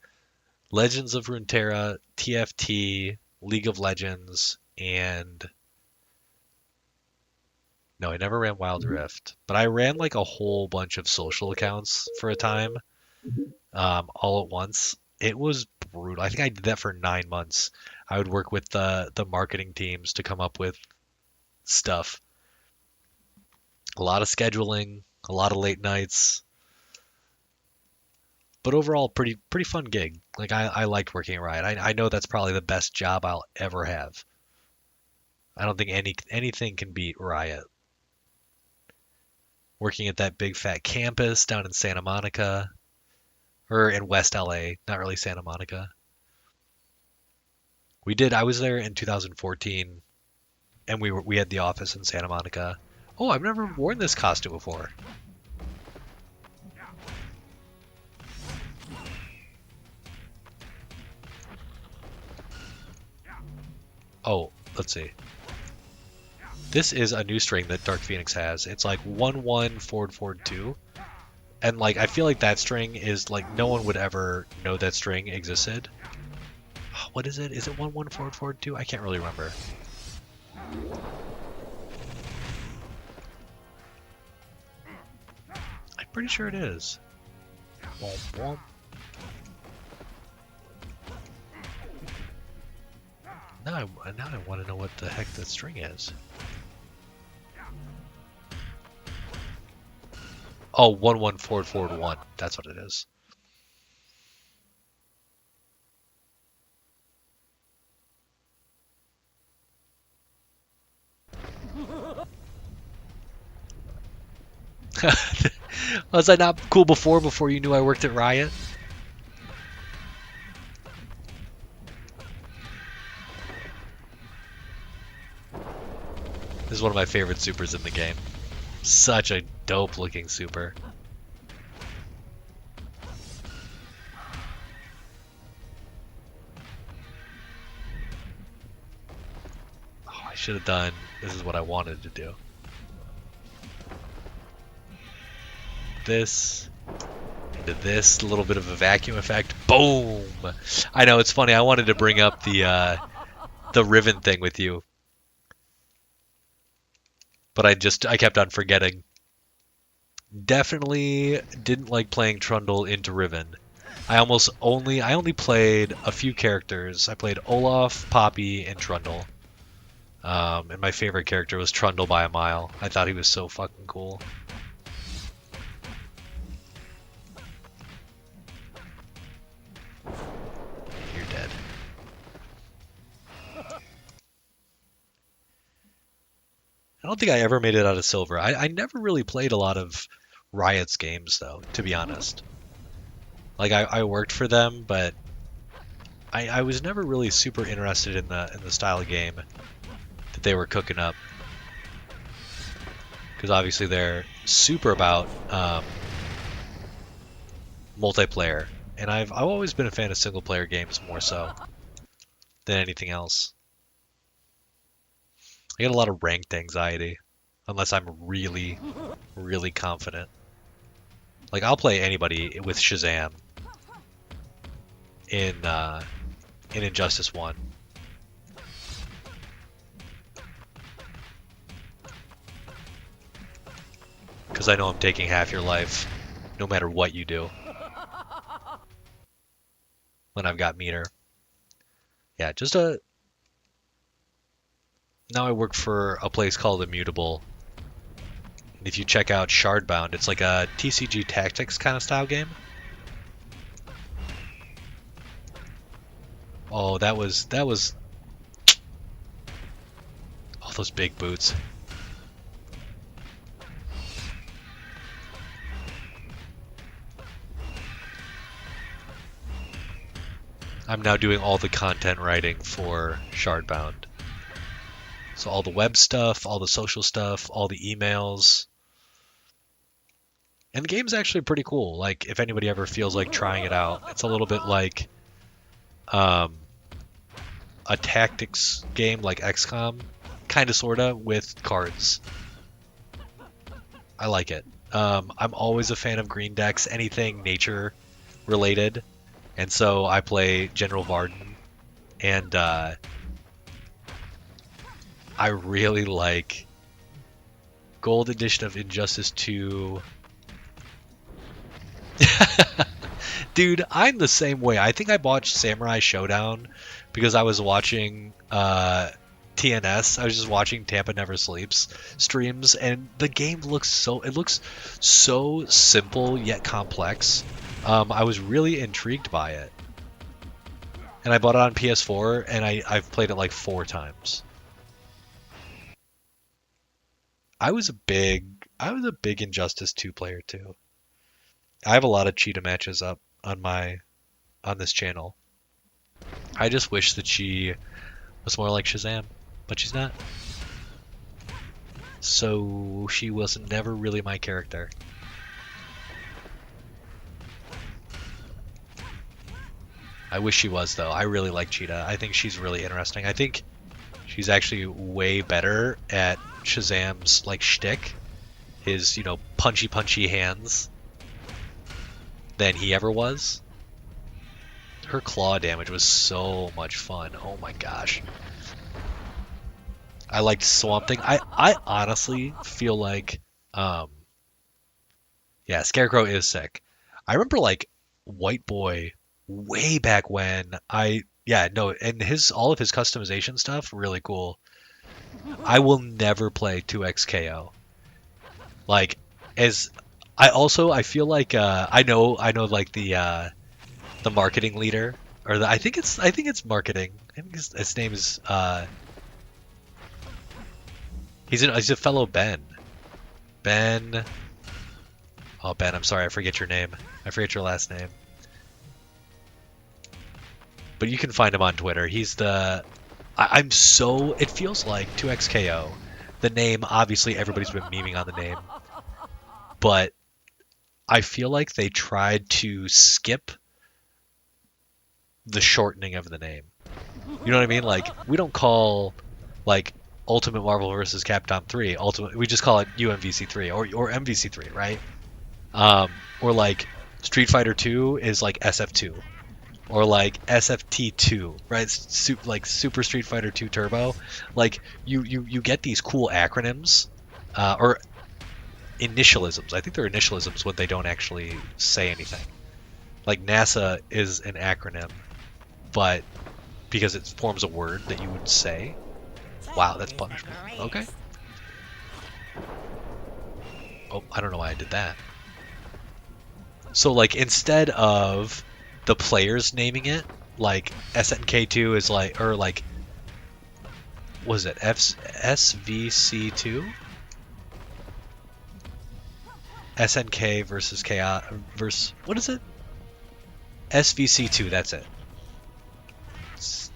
[SPEAKER 1] Legends of Runeterra, TFT, League of Legends, and no, I never ran Wild Rift, but I ran like a whole bunch of social accounts for a time, all at once. It was brutal. I think I did that for 9 months. I would work with the marketing teams to come up with stuff. A lot of scheduling, a lot of late nights, but overall pretty fun gig. Like, I liked working at Riot. I know that's probably the best job I'll ever have. I don't think anything can beat Riot. Working at that big fat campus down in Santa Monica, or in West LA, not really Santa Monica. I was there in 2014, and we had the office in Santa Monica. Oh, I've never worn this costume before. Oh, let's see. This is a new string that Dark Phoenix has. It's like 1-1 forward forward 2. And like I feel like that string is like no one would ever know that string existed. What is it? Is it 1-1 forward forward 2? I can't really remember. I'm pretty sure it is. Womp womp. Now I want to know what the heck that string is. Oh, 1-1 forward forward 1. That's what it is. Was I not cool before you knew I worked at Riot? This is one of my favorite supers in the game. Such a dope looking super. Oh, I should have done, this is what I wanted to do. This into this, a little bit of a vacuum effect. Boom! I know, it's funny, I wanted to bring up the Riven thing with you. But I kept on forgetting. Definitely didn't like playing Trundle into Riven. I only played a few characters. I played Olaf, Poppy, and Trundle. And my favorite character was Trundle by a mile. I thought he was so fucking cool. You're dead. I don't think I ever made it out of silver. I never really played a lot of Riot's games, though, to be honest. Like, I worked for them, but I was never really super interested in the style of game that they were cooking up. Because obviously they're super about multiplayer. And I've always been a fan of single-player games more so than anything else. I get a lot of ranked anxiety unless I'm really, really confident. Like, I'll play anybody with Shazam in Injustice 1. Because I know I'm taking half your life, no matter what you do. When I've got meter. Yeah, now I work for a place called Immutable. And if you check out Shardbound, it's like a TCG Tactics kind of style game. Oh, that was all those big boots. I'm now doing all the content writing for Shardbound. So all the web stuff, all the social stuff, all the emails. And the game's actually pretty cool. Like, if anybody ever feels like trying it out, it's a little bit like a tactics game like XCOM, kind of, sort of, with cards. I like it. I'm always a fan of green decks, anything nature related. And so I play General Varden. And I really like Gold Edition of Injustice 2. Dude, I'm the same way. I think I bought Samurai Showdown because I was watching TNS. I was just watching Tampa Never Sleeps streams, and the game looks so simple yet complex. I was really intrigued by it. And I bought it on PS4, and I've played it like 4 times. I was a big Injustice 2 player too. I have a lot of cheetah matches up on this channel. I just wish that she was more like Shazam, but she's not. So she was never really my character. I wish she was, though. I really like Cheetah. I think she's really interesting. I think She's actually way better at Shazam's like shtick, his punchy hands, than he ever was. Her claw damage was so much fun. Oh my gosh. I liked Swamp Thing. I honestly feel like yeah, Scarecrow is sick. I remember like White Boy way back when. Yeah, no, and all of his customization stuff really cool. I will never play 2XKO. Like as I feel like I know like the marketing leader, or I think it's marketing. I think his name is he's a fellow Ben. Ben. Oh, Ben, I'm sorry, I forget your name. I forget your last name. But you can find him on Twitter. He's the I'm so it feels like 2XKO. The name, obviously everybody's been memeing on the name. But I feel like they tried to skip the shortening of the name. You know what I mean? Like we don't call like Ultimate Marvel vs. Capcom 3 Ultimate. We just call it UMVC3 or MVC3, right? Or like Street Fighter 2 is like SF2, or like SFT2, right? Like Super Street Fighter 2 Turbo. Like you get these cool acronyms, or initialisms. I think they're initialisms when they don't actually say anything. Like NASA is an acronym, but because it forms a word that you would say. Wow, that's punishment. Okay. Oh, I don't know why I did that. So like instead of the players naming it, like SNK2 is like, or like, was it SVC2? SNK versus Chaos versus, what is it? SVC2, that's it. It's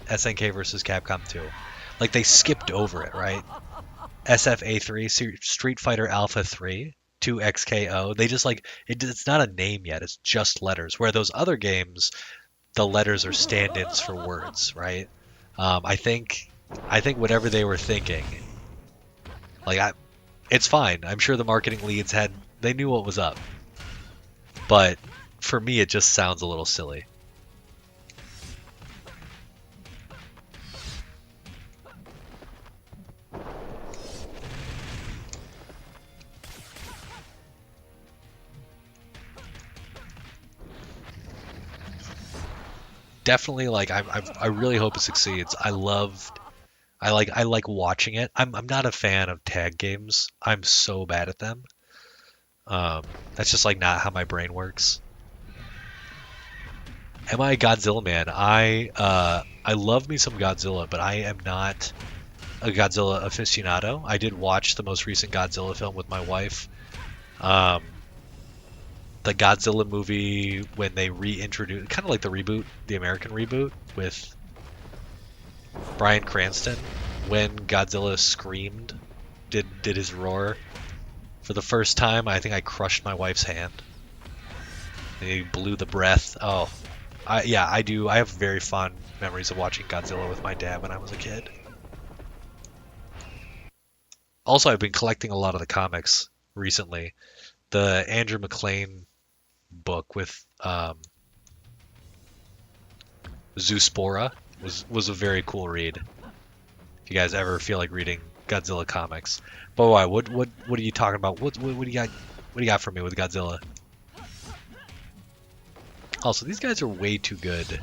[SPEAKER 1] SNK versus Capcom 2. Like they skipped over it, right? SFA3, Street Fighter Alpha 3. 2XKO. They just like it's not a name yet. It's just letters. Where those other games, the letters are stand-ins for words, right? I think whatever they were thinking, like it's fine. I'm sure the marketing leads they knew what was up. But for me, it just sounds a little silly. Definitely, like I really hope it succeeds. I like watching it. I'm not a fan of tag games. I'm so bad at them. That's just like not how my brain works. Am I a Godzilla man? I love me some Godzilla, but I am not a Godzilla aficionado. I did watch the most recent Godzilla film with my wife. The Godzilla movie when they reintroduced, kind of like the reboot, the American reboot with Bryan Cranston, when Godzilla screamed, did his roar for the first time. I think I crushed my wife's hand. And he blew the breath. Oh, yeah, I do. I have very fond memories of watching Godzilla with my dad when I was a kid. Also, I've been collecting a lot of the comics recently. The Andrew McLean book with Zoospora was a very cool read. If you guys ever feel like reading Godzilla comics, but why? What are you talking about? What do you got? What do you got for me with Godzilla? Also, these guys are way too good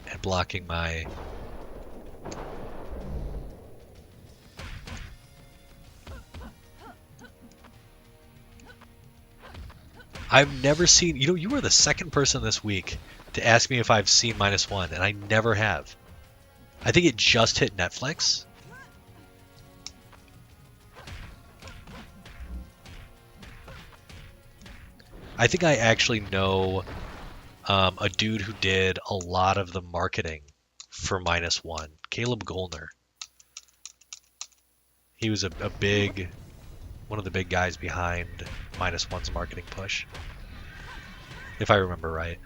[SPEAKER 1] at blocking my. I've never seen, you were the second person this week to ask me if I've seen -1, and I never have. I think it just hit Netflix. I think I actually know a dude who did a lot of the marketing for -1, Caleb Golner. He was one of the big guys behind -1's marketing push, if I remember right.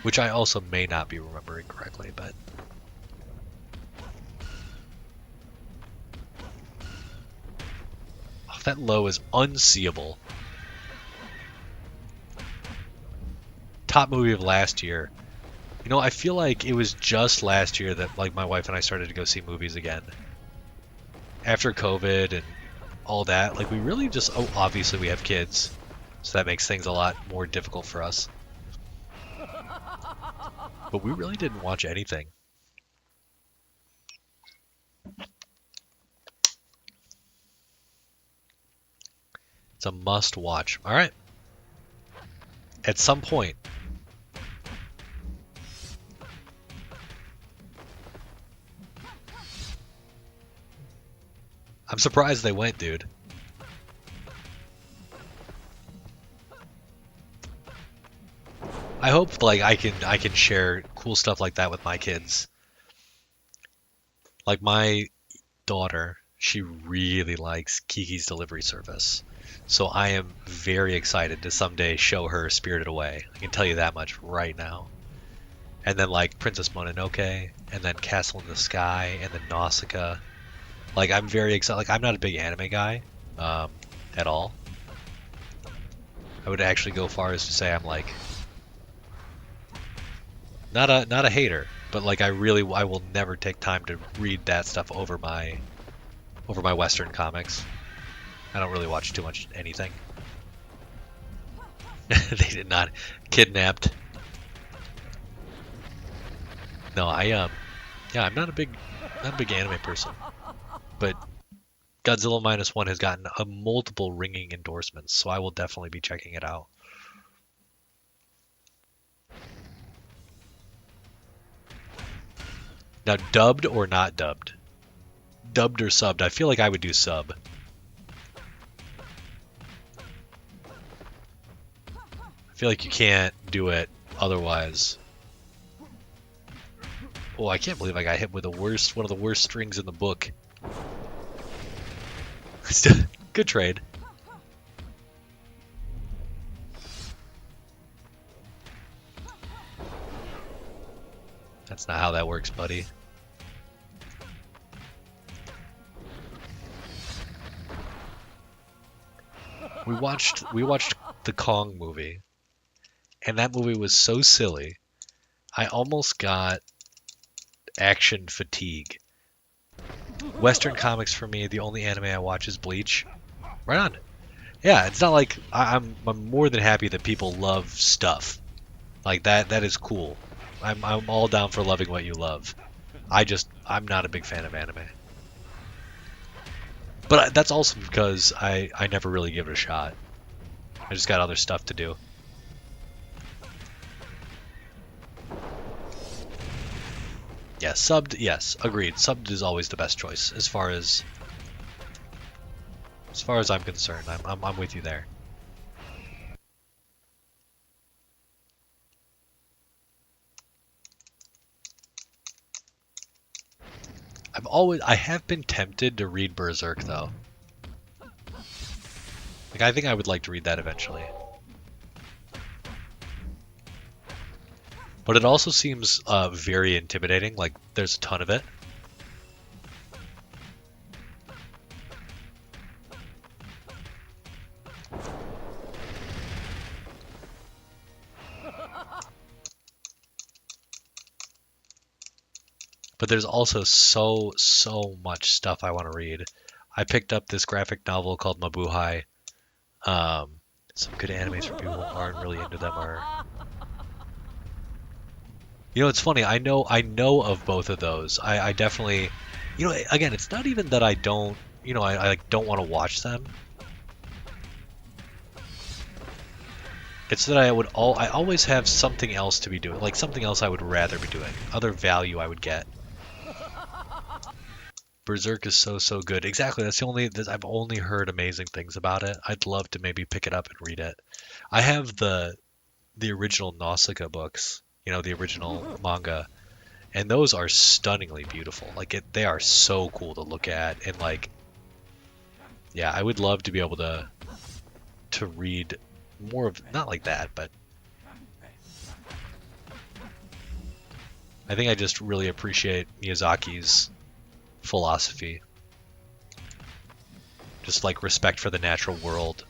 [SPEAKER 1] which I also may not be remembering correctly, but oh, that low is unseeable. Top movie of last year. You know, I feel like it was just last year that like my wife and I started to go see movies again. After COVID and all that, like we really just, oh, obviously we have kids, so that makes things a lot more difficult for us. But we really didn't watch anything. It's a must watch. All right. At some point. I'm surprised they went, dude. I hope like I can share cool stuff like that with my kids. Like my daughter, she really likes Kiki's Delivery Service. So I am very excited to someday show her Spirited Away. I can tell you that much right now. And then like Princess Mononoke, and then Castle in the Sky, and then Nausicaa. Like I'm very excited. Like I'm not a big anime guy, at all. I would actually go far as to say I'm like not a hater, but like I will never take time to read that stuff over my Western comics. I don't really watch too much anything. They did not kidnapped. No, yeah, I'm not a big anime person. But Godzilla Minus One has gotten a multiple ringing endorsements, so I will definitely be checking it out. Now, dubbed or not dubbed? Dubbed or subbed? I feel like I would do sub. I feel like you can't do it otherwise. Oh, I can't believe I got hit with one of the worst strings in the book. Good trade. That's not how that works, buddy. We watched the Kong movie, and that movie was so silly. I almost got action fatigue. Western comics for me, the only anime I watch is Bleach. Right on. Yeah, it's not like I'm more than happy that people love stuff. Like that is cool. I'm all down for loving what you love. I'm not a big fan of anime. But that's also because I never really give it a shot. I just got other stuff to do. Yeah, subbed, yes, agreed. Subbed is always the best choice as far as I'm concerned. I'm with you there. I have been tempted to read Berserk though. Like I think I would like to read that eventually. But it also seems very intimidating, like there's a ton of it. But there's also so much stuff I want to read. I picked up this graphic novel called Mabuhay. Some good animes for people who aren't really into them are. You know, it's funny. I know of both of those. I definitely, you know, again, it's not even that I don't, you know, I like don't want to watch them. It's that I always have something else to be doing, like something else I would rather be doing, other value I would get. Berserk is so good. Exactly. I've only heard amazing things about it. I'd love to maybe pick it up and read it. I have the original Nausicaa books, you know, the original manga, and those are stunningly beautiful. Like they are so cool to look at, and like, yeah, I would love to be able to read more of, not like that, but I think I just really appreciate Miyazaki's philosophy. Just like respect for the natural world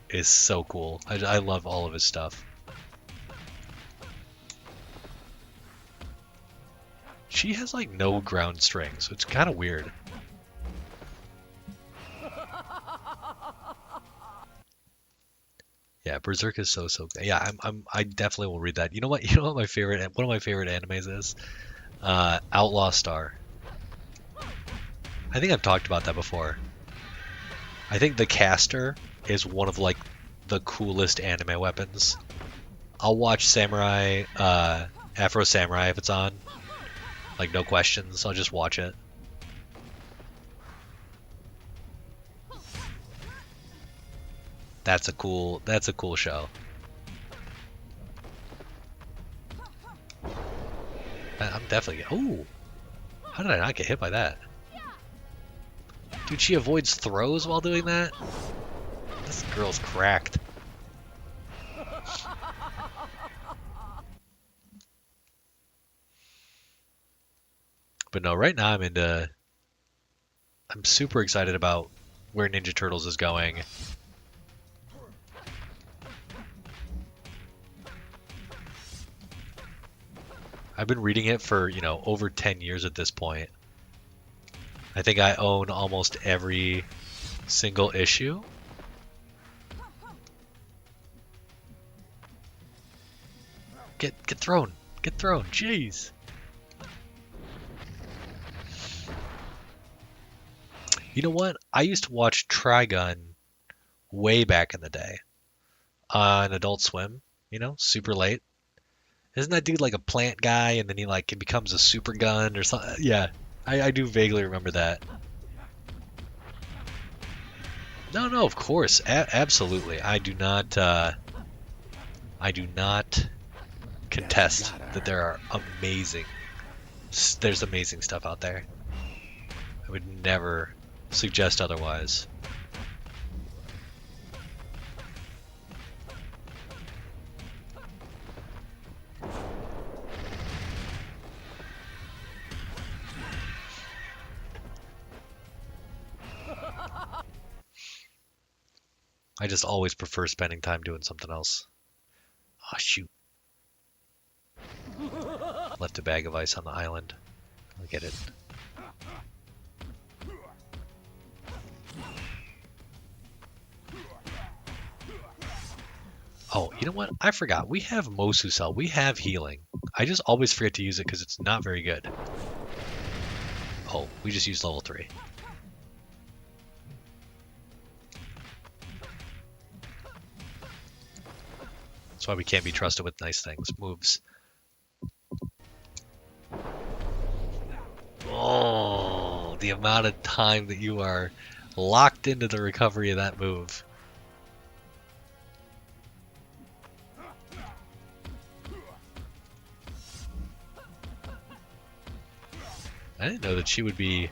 [SPEAKER 1] is so cool. I love all of his stuff. She has like no ground strings, so it's kind of weird. Yeah, Berserk is so good. Yeah, I definitely will read that. You know what? You know what my favorite one of my favorite animes is? Outlaw Star. I think I've talked about that before. I think the caster is one of like the coolest anime weapons. I'll watch Samurai, Afro Samurai if it's on. Like no questions, I'll just watch it. That's a cool show. I'm definitely. Oh, how did I not get hit by that? Dude, she avoids throws while doing that? This girl's cracked. But no, right now I'm super excited about where Ninja Turtles is going. I've been reading it for, over 10 years at this point. I think I own almost every single issue. Get thrown. Get thrown. Jeez. You know what? I used to watch Trigun way back in the day on Adult Swim, super late. Isn't that dude like a plant guy and then he becomes a super gun or something? Yeah, I do vaguely remember that. No, of course. Absolutely. I do not contest that there's amazing stuff out there. I would never suggest otherwise. I just always prefer spending time doing something else. Oh, shoot. Left a bag of ice on the island. I'll get it. Oh, you know what? I forgot. We have Mosu Cell. We have healing. I just always forget to use it because it's not very good. Oh, we just used level 3. That's why we can't be trusted with nice things. Moves. Oh, the amount of time that you are locked into the recovery of that move. I didn't know that she would be.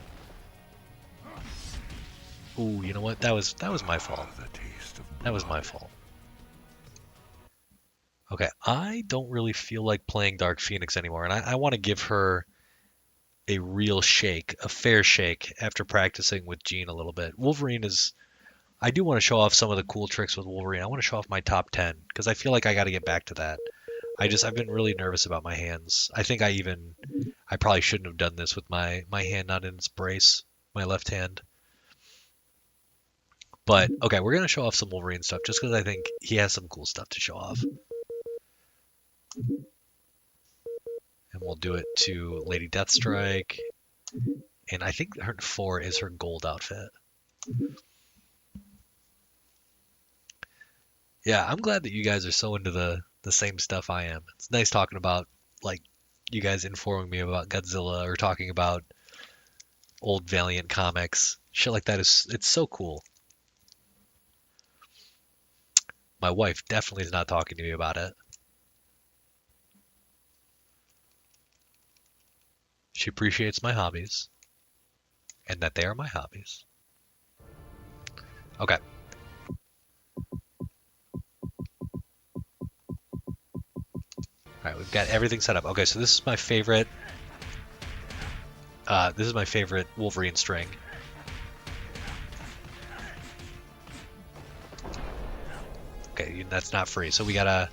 [SPEAKER 1] Ooh, you know what? That was my fault. That was my fault. Okay, I don't really feel like playing Dark Phoenix anymore, and I want to give her a real shake, a fair shake, after practicing with Jean a little bit. Wolverine is. I do want to show off some of the cool tricks with Wolverine. I want to show off my top 10 because I feel like I got to get back to that. I've been really nervous about my hands. I think I probably shouldn't have done this with my hand not in its brace, my left hand. But okay, we're gonna show off some Wolverine stuff just because I think he has some cool stuff to show off. And we'll do it to Lady Deathstrike. And I think her 4 is her gold outfit. Yeah, I'm glad that you guys are so into the same stuff I am. It's nice talking about, like, you guys informing me about Godzilla or talking about old Valiant comics. Shit like that it's so cool. My wife definitely is not talking to me about it. She appreciates my hobbies, and that they are my hobbies. Okay. Alright, we've got everything set up. Okay, so this is my favorite. This is my favorite Wolverine string. Okay, that's not free, so we gotta...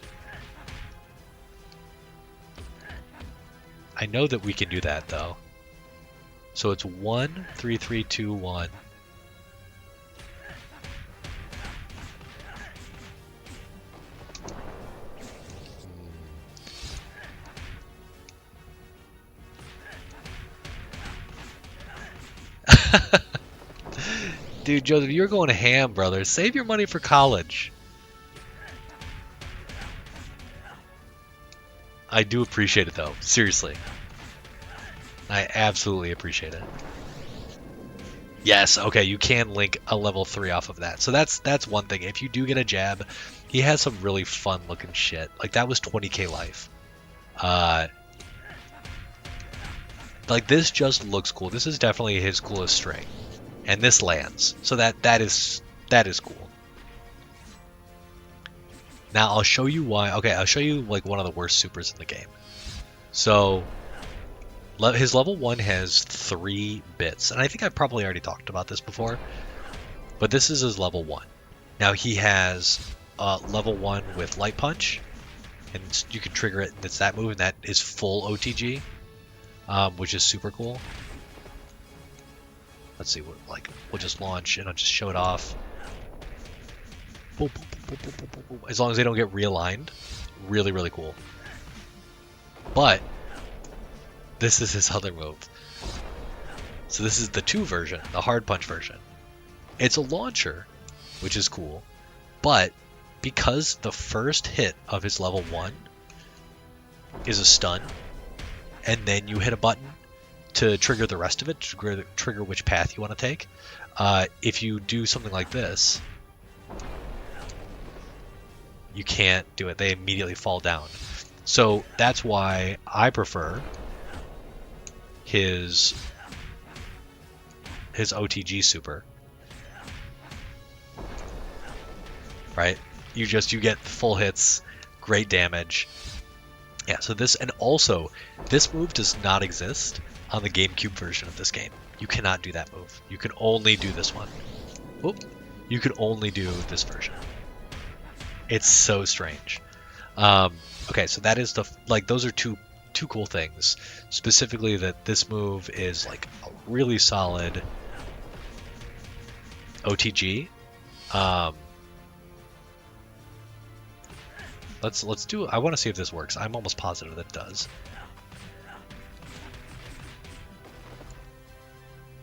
[SPEAKER 1] I know that we can do that, though. So it's 1, 3, 3, 2, 1. Dude, Joseph, you're going ham, brother. Save your money for college. I do appreciate it, though. Seriously. I absolutely appreciate it. Yes, okay, you can link a level 3 off of that. So that's one thing. If you do get a jab, he has some really fun looking shit. Like, that was 20k life. Like, this just looks cool. This is definitely his coolest string. And this lands. So that is cool. Now I'll show you why. Okay, I'll show you like one of the worst supers in the game. So his level 1 has 3 bits, and I think I've probably already talked about this before, but this is his level 1. Now he has level 1 with Light Punch, and you can trigger it, and it's that move, and that is full OTG, which is super cool. Let's see, we'll just launch, and I'll just show it off. Boop, boop, boop, boop, boop, boop, boop. As long as they don't get realigned, really, really cool. But this is his other move. So this is the 2 version, the hard punch version. It's a launcher, which is cool, but because the first hit of his level 1 is a stun, and then you hit a button to trigger the rest of it, to trigger which path you want to take, if you do something like this, you can't do it. They immediately fall down. So that's why I prefer his OTG super. Right? You get full hits, great damage. Yeah, so this, and also this move does not exist on the GameCube version of this game. You cannot do that move. You can only do this one. Oop. You can only do this version. It's so strange. Okay, so that is those are two cool things. Specifically that this move is like a really solid OTG. Let's do. I want to see if this works. I'm almost positive that it does.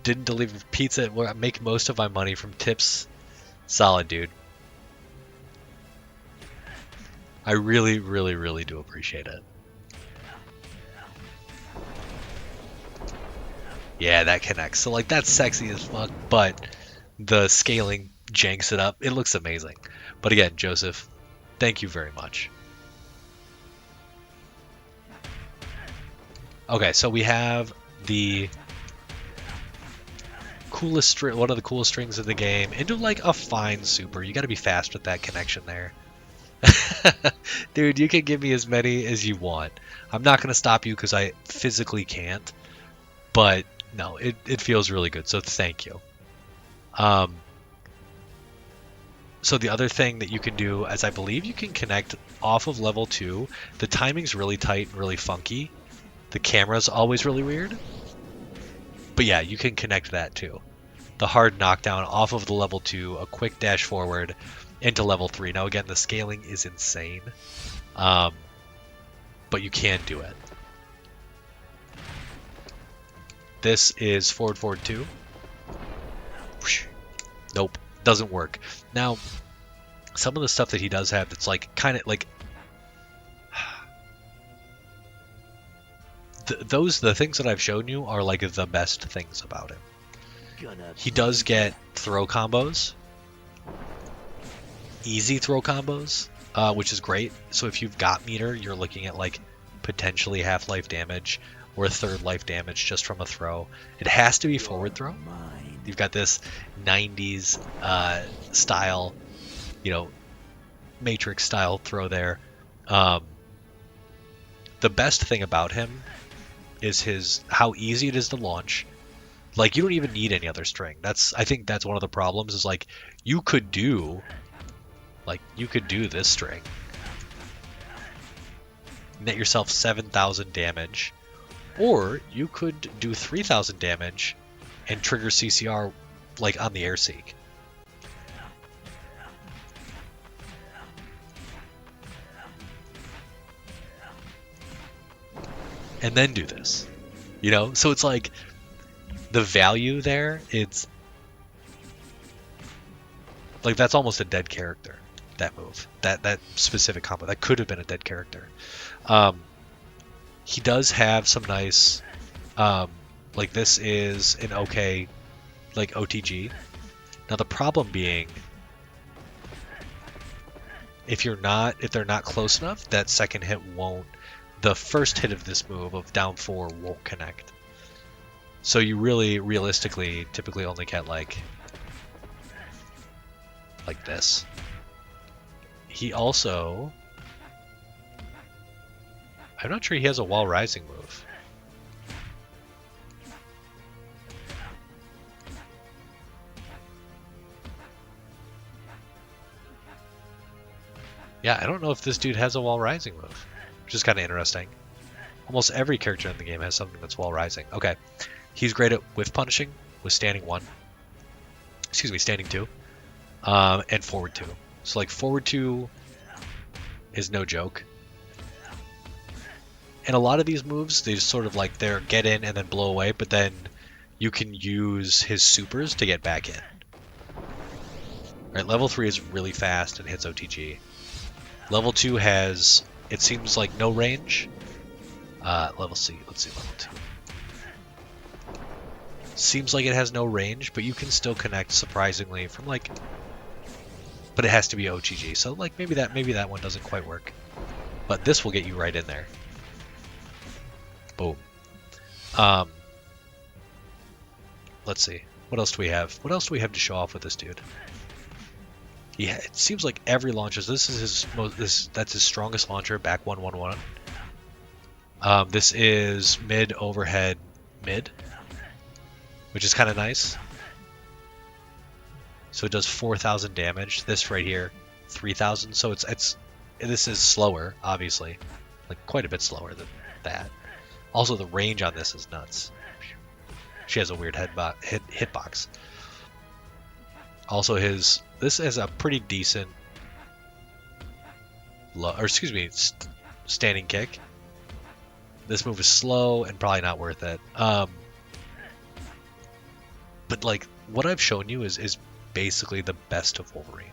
[SPEAKER 1] Didn't deliver pizza. I make most of my money from tips. Solid, dude. I really, really, really do appreciate it. Yeah, that connects. So like that's sexy as fuck, but the scaling janks it up. It looks amazing. But again, Joseph, thank you very much. Okay, so we have the coolest string, one of the coolest strings in the game, into like a fine super. You got to be fast with that connection there. Dude, you can give me as many as you want. I'm not going to stop you because I physically can't. But no, it feels really good, so thank you. So the other thing that you can do is I believe you can connect off of level 2. The timing's really tight and really funky. The camera's always really weird. But yeah, you can connect that too. The hard knockdown off of the level 2, a quick dash forward into level 3. Now again, the scaling is insane. But you can do it. This is forward 2. Nope, doesn't work. Now, some of the stuff that he does have that's like kind of like the things that I've shown you are like the best things about him. He does get throw combos, easy throw combos, which is great. So if you've got meter, you're looking at like potentially half life damage or a third life damage just from a throw. It has to be forward throw. You've got this 90s style, you know, Matrix style throw there. the best thing about him is how easy it is to launch. Like, you don't even need any other string. I think that's one of the problems, is like you could do this string, net yourself 7,000 damage, or you could do 3,000 damage and trigger CCR like on the air seek. And then do this. You know? So it's like the value there, it's like that's almost a dead character, that move. That specific combo. That could have been a dead character. He does have some nice like this is an okay like OTG. Now the problem being, if they're not close enough, that second hit won't, the first hit of this move of down 4 won't connect. So you really realistically typically only get like this. He also, I'm not sure he has a wall rising move. Yeah, I don't know if this dude has a wall rising move, which is kind of interesting. Almost every character in the game has something that's wall rising. Okay, he's great at whiff punishing with standing 1. Excuse me, standing 2. And forward 2. So like forward 2 is no joke. And a lot of these moves, they just sort of like they're get in and then blow away, but then you can use his supers to get back in. Right, level 3 is really fast and hits OTG. Level 2 has, it seems like, no range. Let's see, level 2. Seems like it has no range, but you can still connect surprisingly from like, but it has to be OTG. So like maybe that one doesn't quite work. But this will get you right in there. Boom. Let's see. What else do we have? What else do we have to show off with this dude? Yeah, it seems like every launcher. This is that's his strongest launcher. Back 1-1-1. This is mid overhead mid, which is kind of nice. So it does 4,000 damage. This right here, 3,000. So this is slower, obviously, like quite a bit slower than that. Also, the range on this is nuts. She has a weird hitbox. Also, this is a pretty decent, standing kick. This move is slow and probably not worth it. But like what I've shown you is basically the best of Wolverine.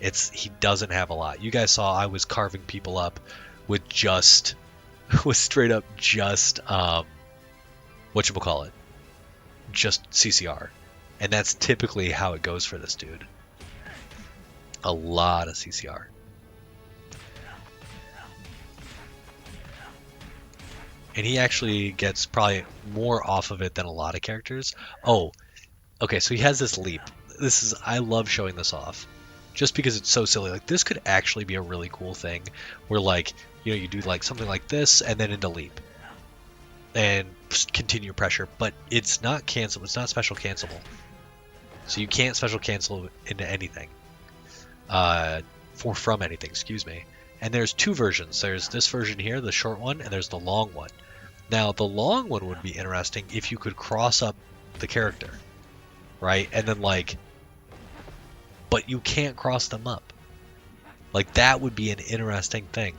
[SPEAKER 1] He doesn't have a lot. You guys saw I was carving people up with straight up just whatchamacallit, just CCR. And that's typically how it goes for this dude. A lot of CCR. And he actually gets probably more off of it than a lot of characters. Oh, okay, so he has this leap. I love showing this off. Just because it's so silly. Like, this could actually be a really cool thing where, like, you do like something like this and then into leap. And continue pressure. But it's not cancelable. It's not special cancelable. So you can't special cancel into anything. From anything, excuse me. And there's two versions. There's this version here, the short one, and there's the long one. Now, the long one would be interesting if you could cross up the character, right? And then, like, but you can't cross them up. Like, that would be an interesting thing.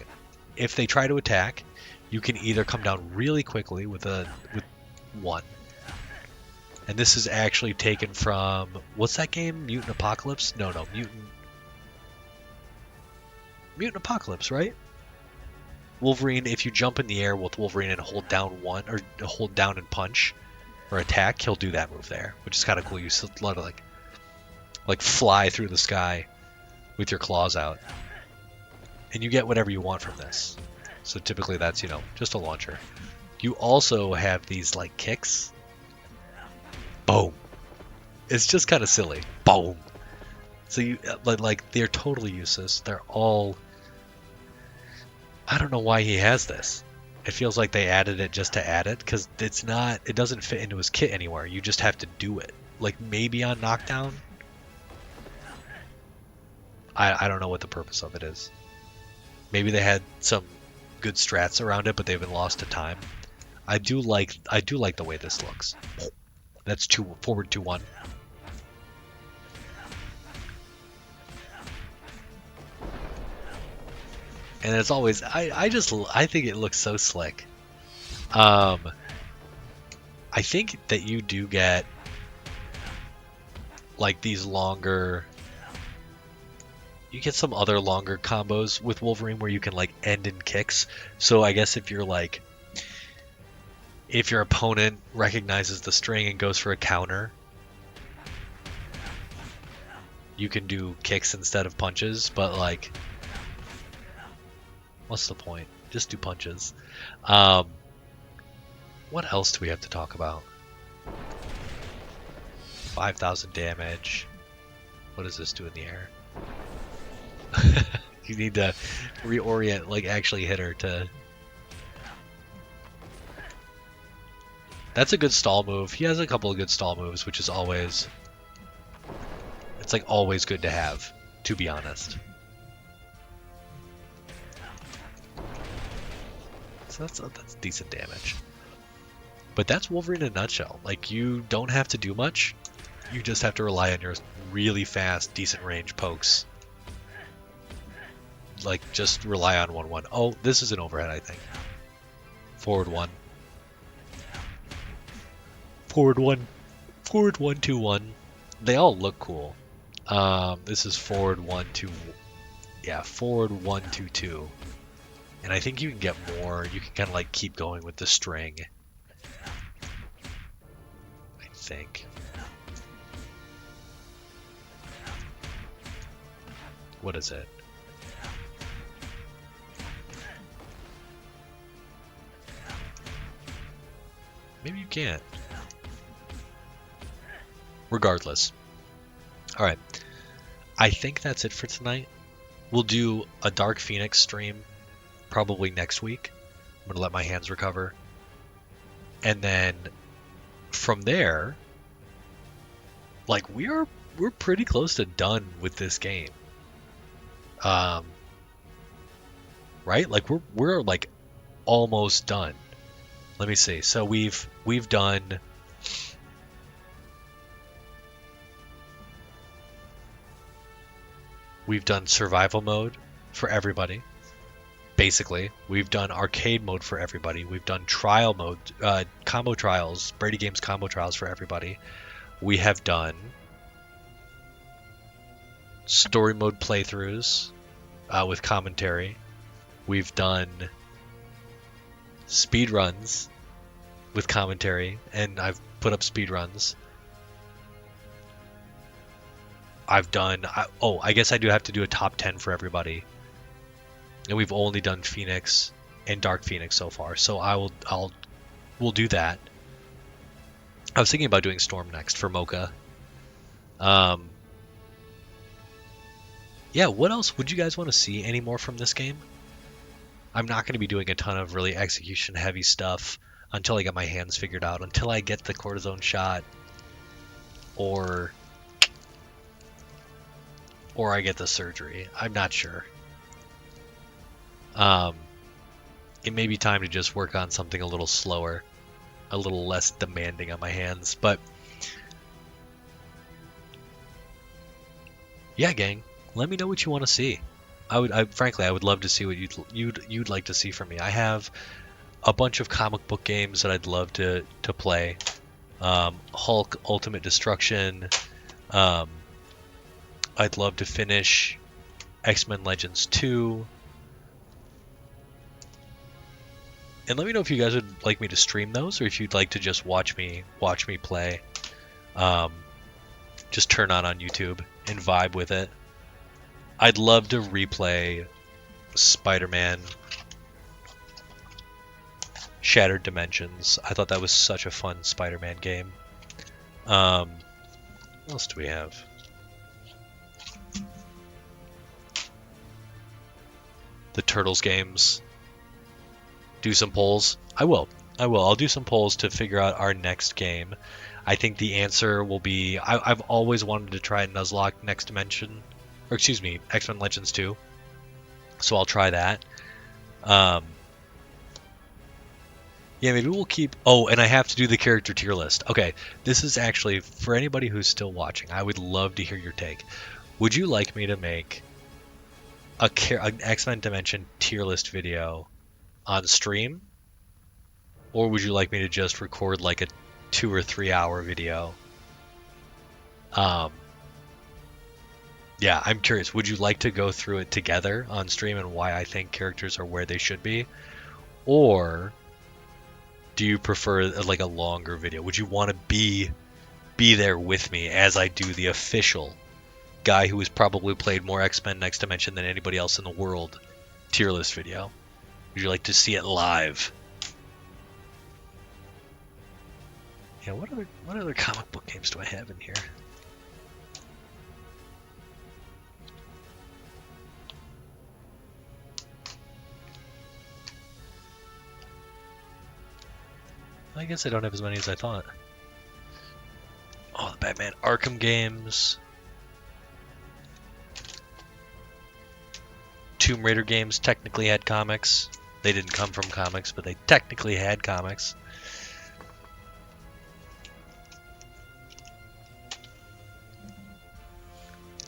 [SPEAKER 1] If they try to attack, you can either come down really quickly with one. And this is actually taken from, what's that game? Mutant Apocalypse? No, Mutant Apocalypse, right? Wolverine, if you jump in the air with Wolverine and hold down one, or hold down and punch, or attack, he'll do that move there, which is kind of cool. You let it like fly through the sky with your claws out. And you get whatever you want from this. So typically that's, just a launcher. You also have these like kicks. Boom. It's just kind of silly. Boom. So you like they're totally useless. They're all, I don't know why he has this. It feels like they added it just to add it, because it doesn't fit into his kit anywhere. You just have to do it. Like maybe on knockdown. I don't know what the purpose of it is. Maybe they had some good strats around it, but they've been lost to time. I do like the way this looks. That's forward 2-1. And as always, I think it looks so slick. I think that you do get like these longer. You get some other longer combos with Wolverine where you can like end in kicks. So I guess if your opponent recognizes the string and goes for a counter, you can do kicks instead of punches. But like, what's the point? Just do punches. What else do we have to talk about? 5,000 damage. What does this do in the air? You need to reorient, like actually hit her to... That's a good stall move. He has a couple of good stall moves, which is always... It's like always good to have, to be honest. So that's decent damage. But that's Wolverine in a nutshell. Like, you don't have to do much. You just have to rely on your really fast, decent range pokes. Like, just rely on 1-1. Oh, this is an overhead, I think. Forward 1. Forward 1. Forward 1, 2-1. They all look cool. This is forward 1, 2... Yeah, forward 1, 2, 2. And I think you can get more. You can kind of like keep going with the string. I think. What is it? Maybe you can't. Regardless. Alright. I think that's it for tonight. We'll do a Dark Phoenix stream probably next week. I'm going to let my hands recover. And then from there, like we're pretty close to done with this game. Right? Like we're like almost done. Let me see. So we've done survival mode for everybody. Basically, we've done arcade mode for everybody. We've done trial mode, combo trials, Brady Games combo trials for everybody. We have done story mode playthroughs with commentary. We've done speed runs with commentary, and I've put up speed runs. I've done... I guess I do have to do a top 10 for everybody. And we've only done Phoenix and Dark Phoenix so far, so we'll do that. I was thinking about doing Storm next for Mocha. Yeah, what else would you guys want to see any more from this game? I'm not going to be doing a ton of really execution heavy stuff until I get my hands figured out, until I get the cortisone shot, or I get the surgery. I'm not sure. It may be time to just work on something a little slower, a little less demanding on my hands, but yeah, gang, let me know what you want to see. Frankly, I would love to see what you'd like to see from me. I have a bunch of comic book games that I'd love to play. Hulk Ultimate Destruction. I'd love to finish X-Men Legends 2. And let me know if you guys would like me to stream those, or if you'd like to just watch me play. Just turn on YouTube and vibe with it. I'd love to replay Spider-Man Shattered Dimensions. I thought that was such a fun Spider-Man game. What else do we have? The Turtles games. Do some polls. I will. I'll do some polls to figure out our next game. I think the answer will be I've always wanted to try Nuzlocke Next Dimension, or excuse me, X-Men Legends 2. So I'll try that. Yeah, maybe we'll keep... Oh, and I have to do the character tier list. Okay, this is actually, for anybody who's still watching, I would love to hear your take. Would you like me to make an X-Men Dimension tier list video on stream? Or would you like me to just record like a 2 or 3 hour video? Yeah, I'm curious. Would you like to go through it together on stream and why I think characters are where they should be? Or do you prefer like a longer video? Would you want to be there with me as I do the official guy who has probably played more X-Men Next Dimension than anybody else in the world tier list video? Would you like to see it live? Yeah, what other comic book games do I have in here? I guess I don't have as many as I thought. Oh, the Batman Arkham games. Tomb Raider games technically had comics. They didn't come from comics, but they technically had comics.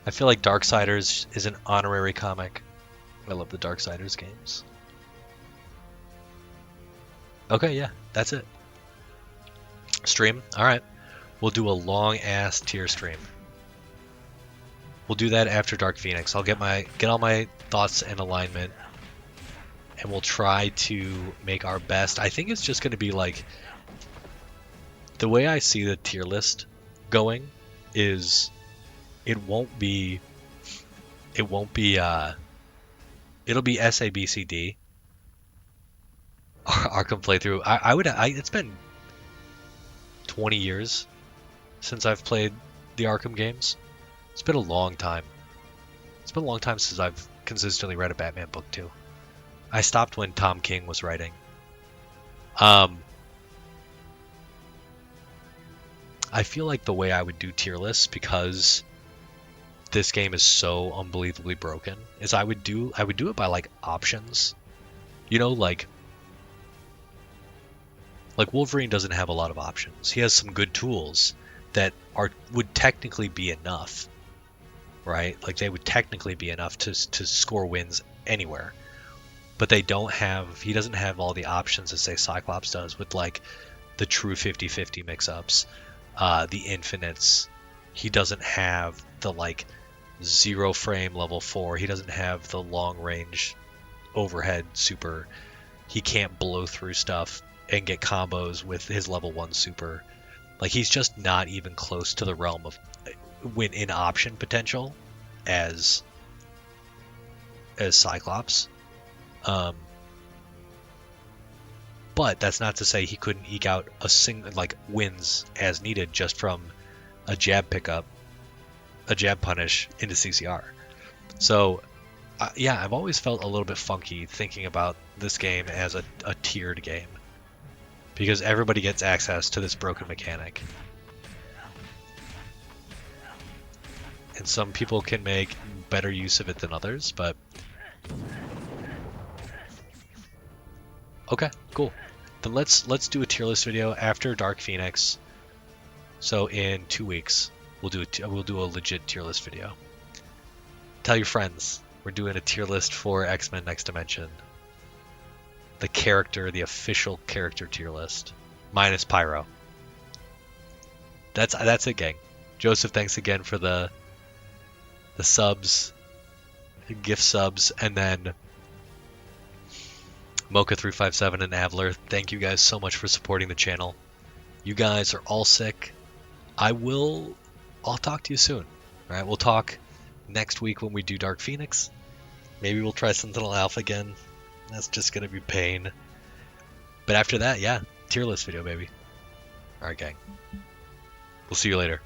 [SPEAKER 1] I feel like Darksiders is an honorary comic. I love the Darksiders games. Okay, yeah, that's it. Stream? Alright. We'll do a long ass tier stream. We'll do that after Dark Phoenix. I'll get all my thoughts in alignment. And we'll try to make our best. I think it's just gonna be like, the way I see the tier list going is it'll be SABCD. Arkham playthrough. It's been 20 years since I've played the Arkham games. It's been a long time. It's been a long time since I've consistently read a Batman book too. I stopped when Tom King was writing. I feel like the way I would do tier lists, because this game is so unbelievably broken, is I would do it by like options. You know, like Wolverine doesn't have a lot of options. He has some good tools that would technically be enough, right? Like they would technically be enough to score wins anywhere. But he doesn't have all the options that say Cyclops does, with like the true 50-50 mix-ups, the infinites. He doesn't have the like 0 frame level 4. He doesn't have the long range overhead super. He can't blow through stuff and get combos with his level 1 super. Like he's just not even close to the realm of win in option potential as Cyclops. But that's not to say he couldn't eke out wins as needed just from a jab pickup, a jab punish into CCR. So yeah, I've always felt a little bit funky thinking about this game as a tiered game, because everybody gets access to this broken mechanic. And some people can make better use of it than others, but okay, cool. Then let's do a tier list video after Dark Phoenix. So in 2 weeks, we'll do a legit tier list video. Tell your friends we're doing a tier list for X-Men Next Dimension. The official character tier list, minus Pyro. That's it, gang. Joseph, thanks again for the subs, gift subs, and then Mocha357 and Avler, thank you guys so much for supporting the channel. You guys are all sick. I'll talk to you soon. Alright, we'll talk next week when we do Dark Phoenix. Maybe we'll try Sentinel Alpha again. That's just gonna be pain. But after that, yeah, tier list video, baby. Alright, gang. We'll see you later.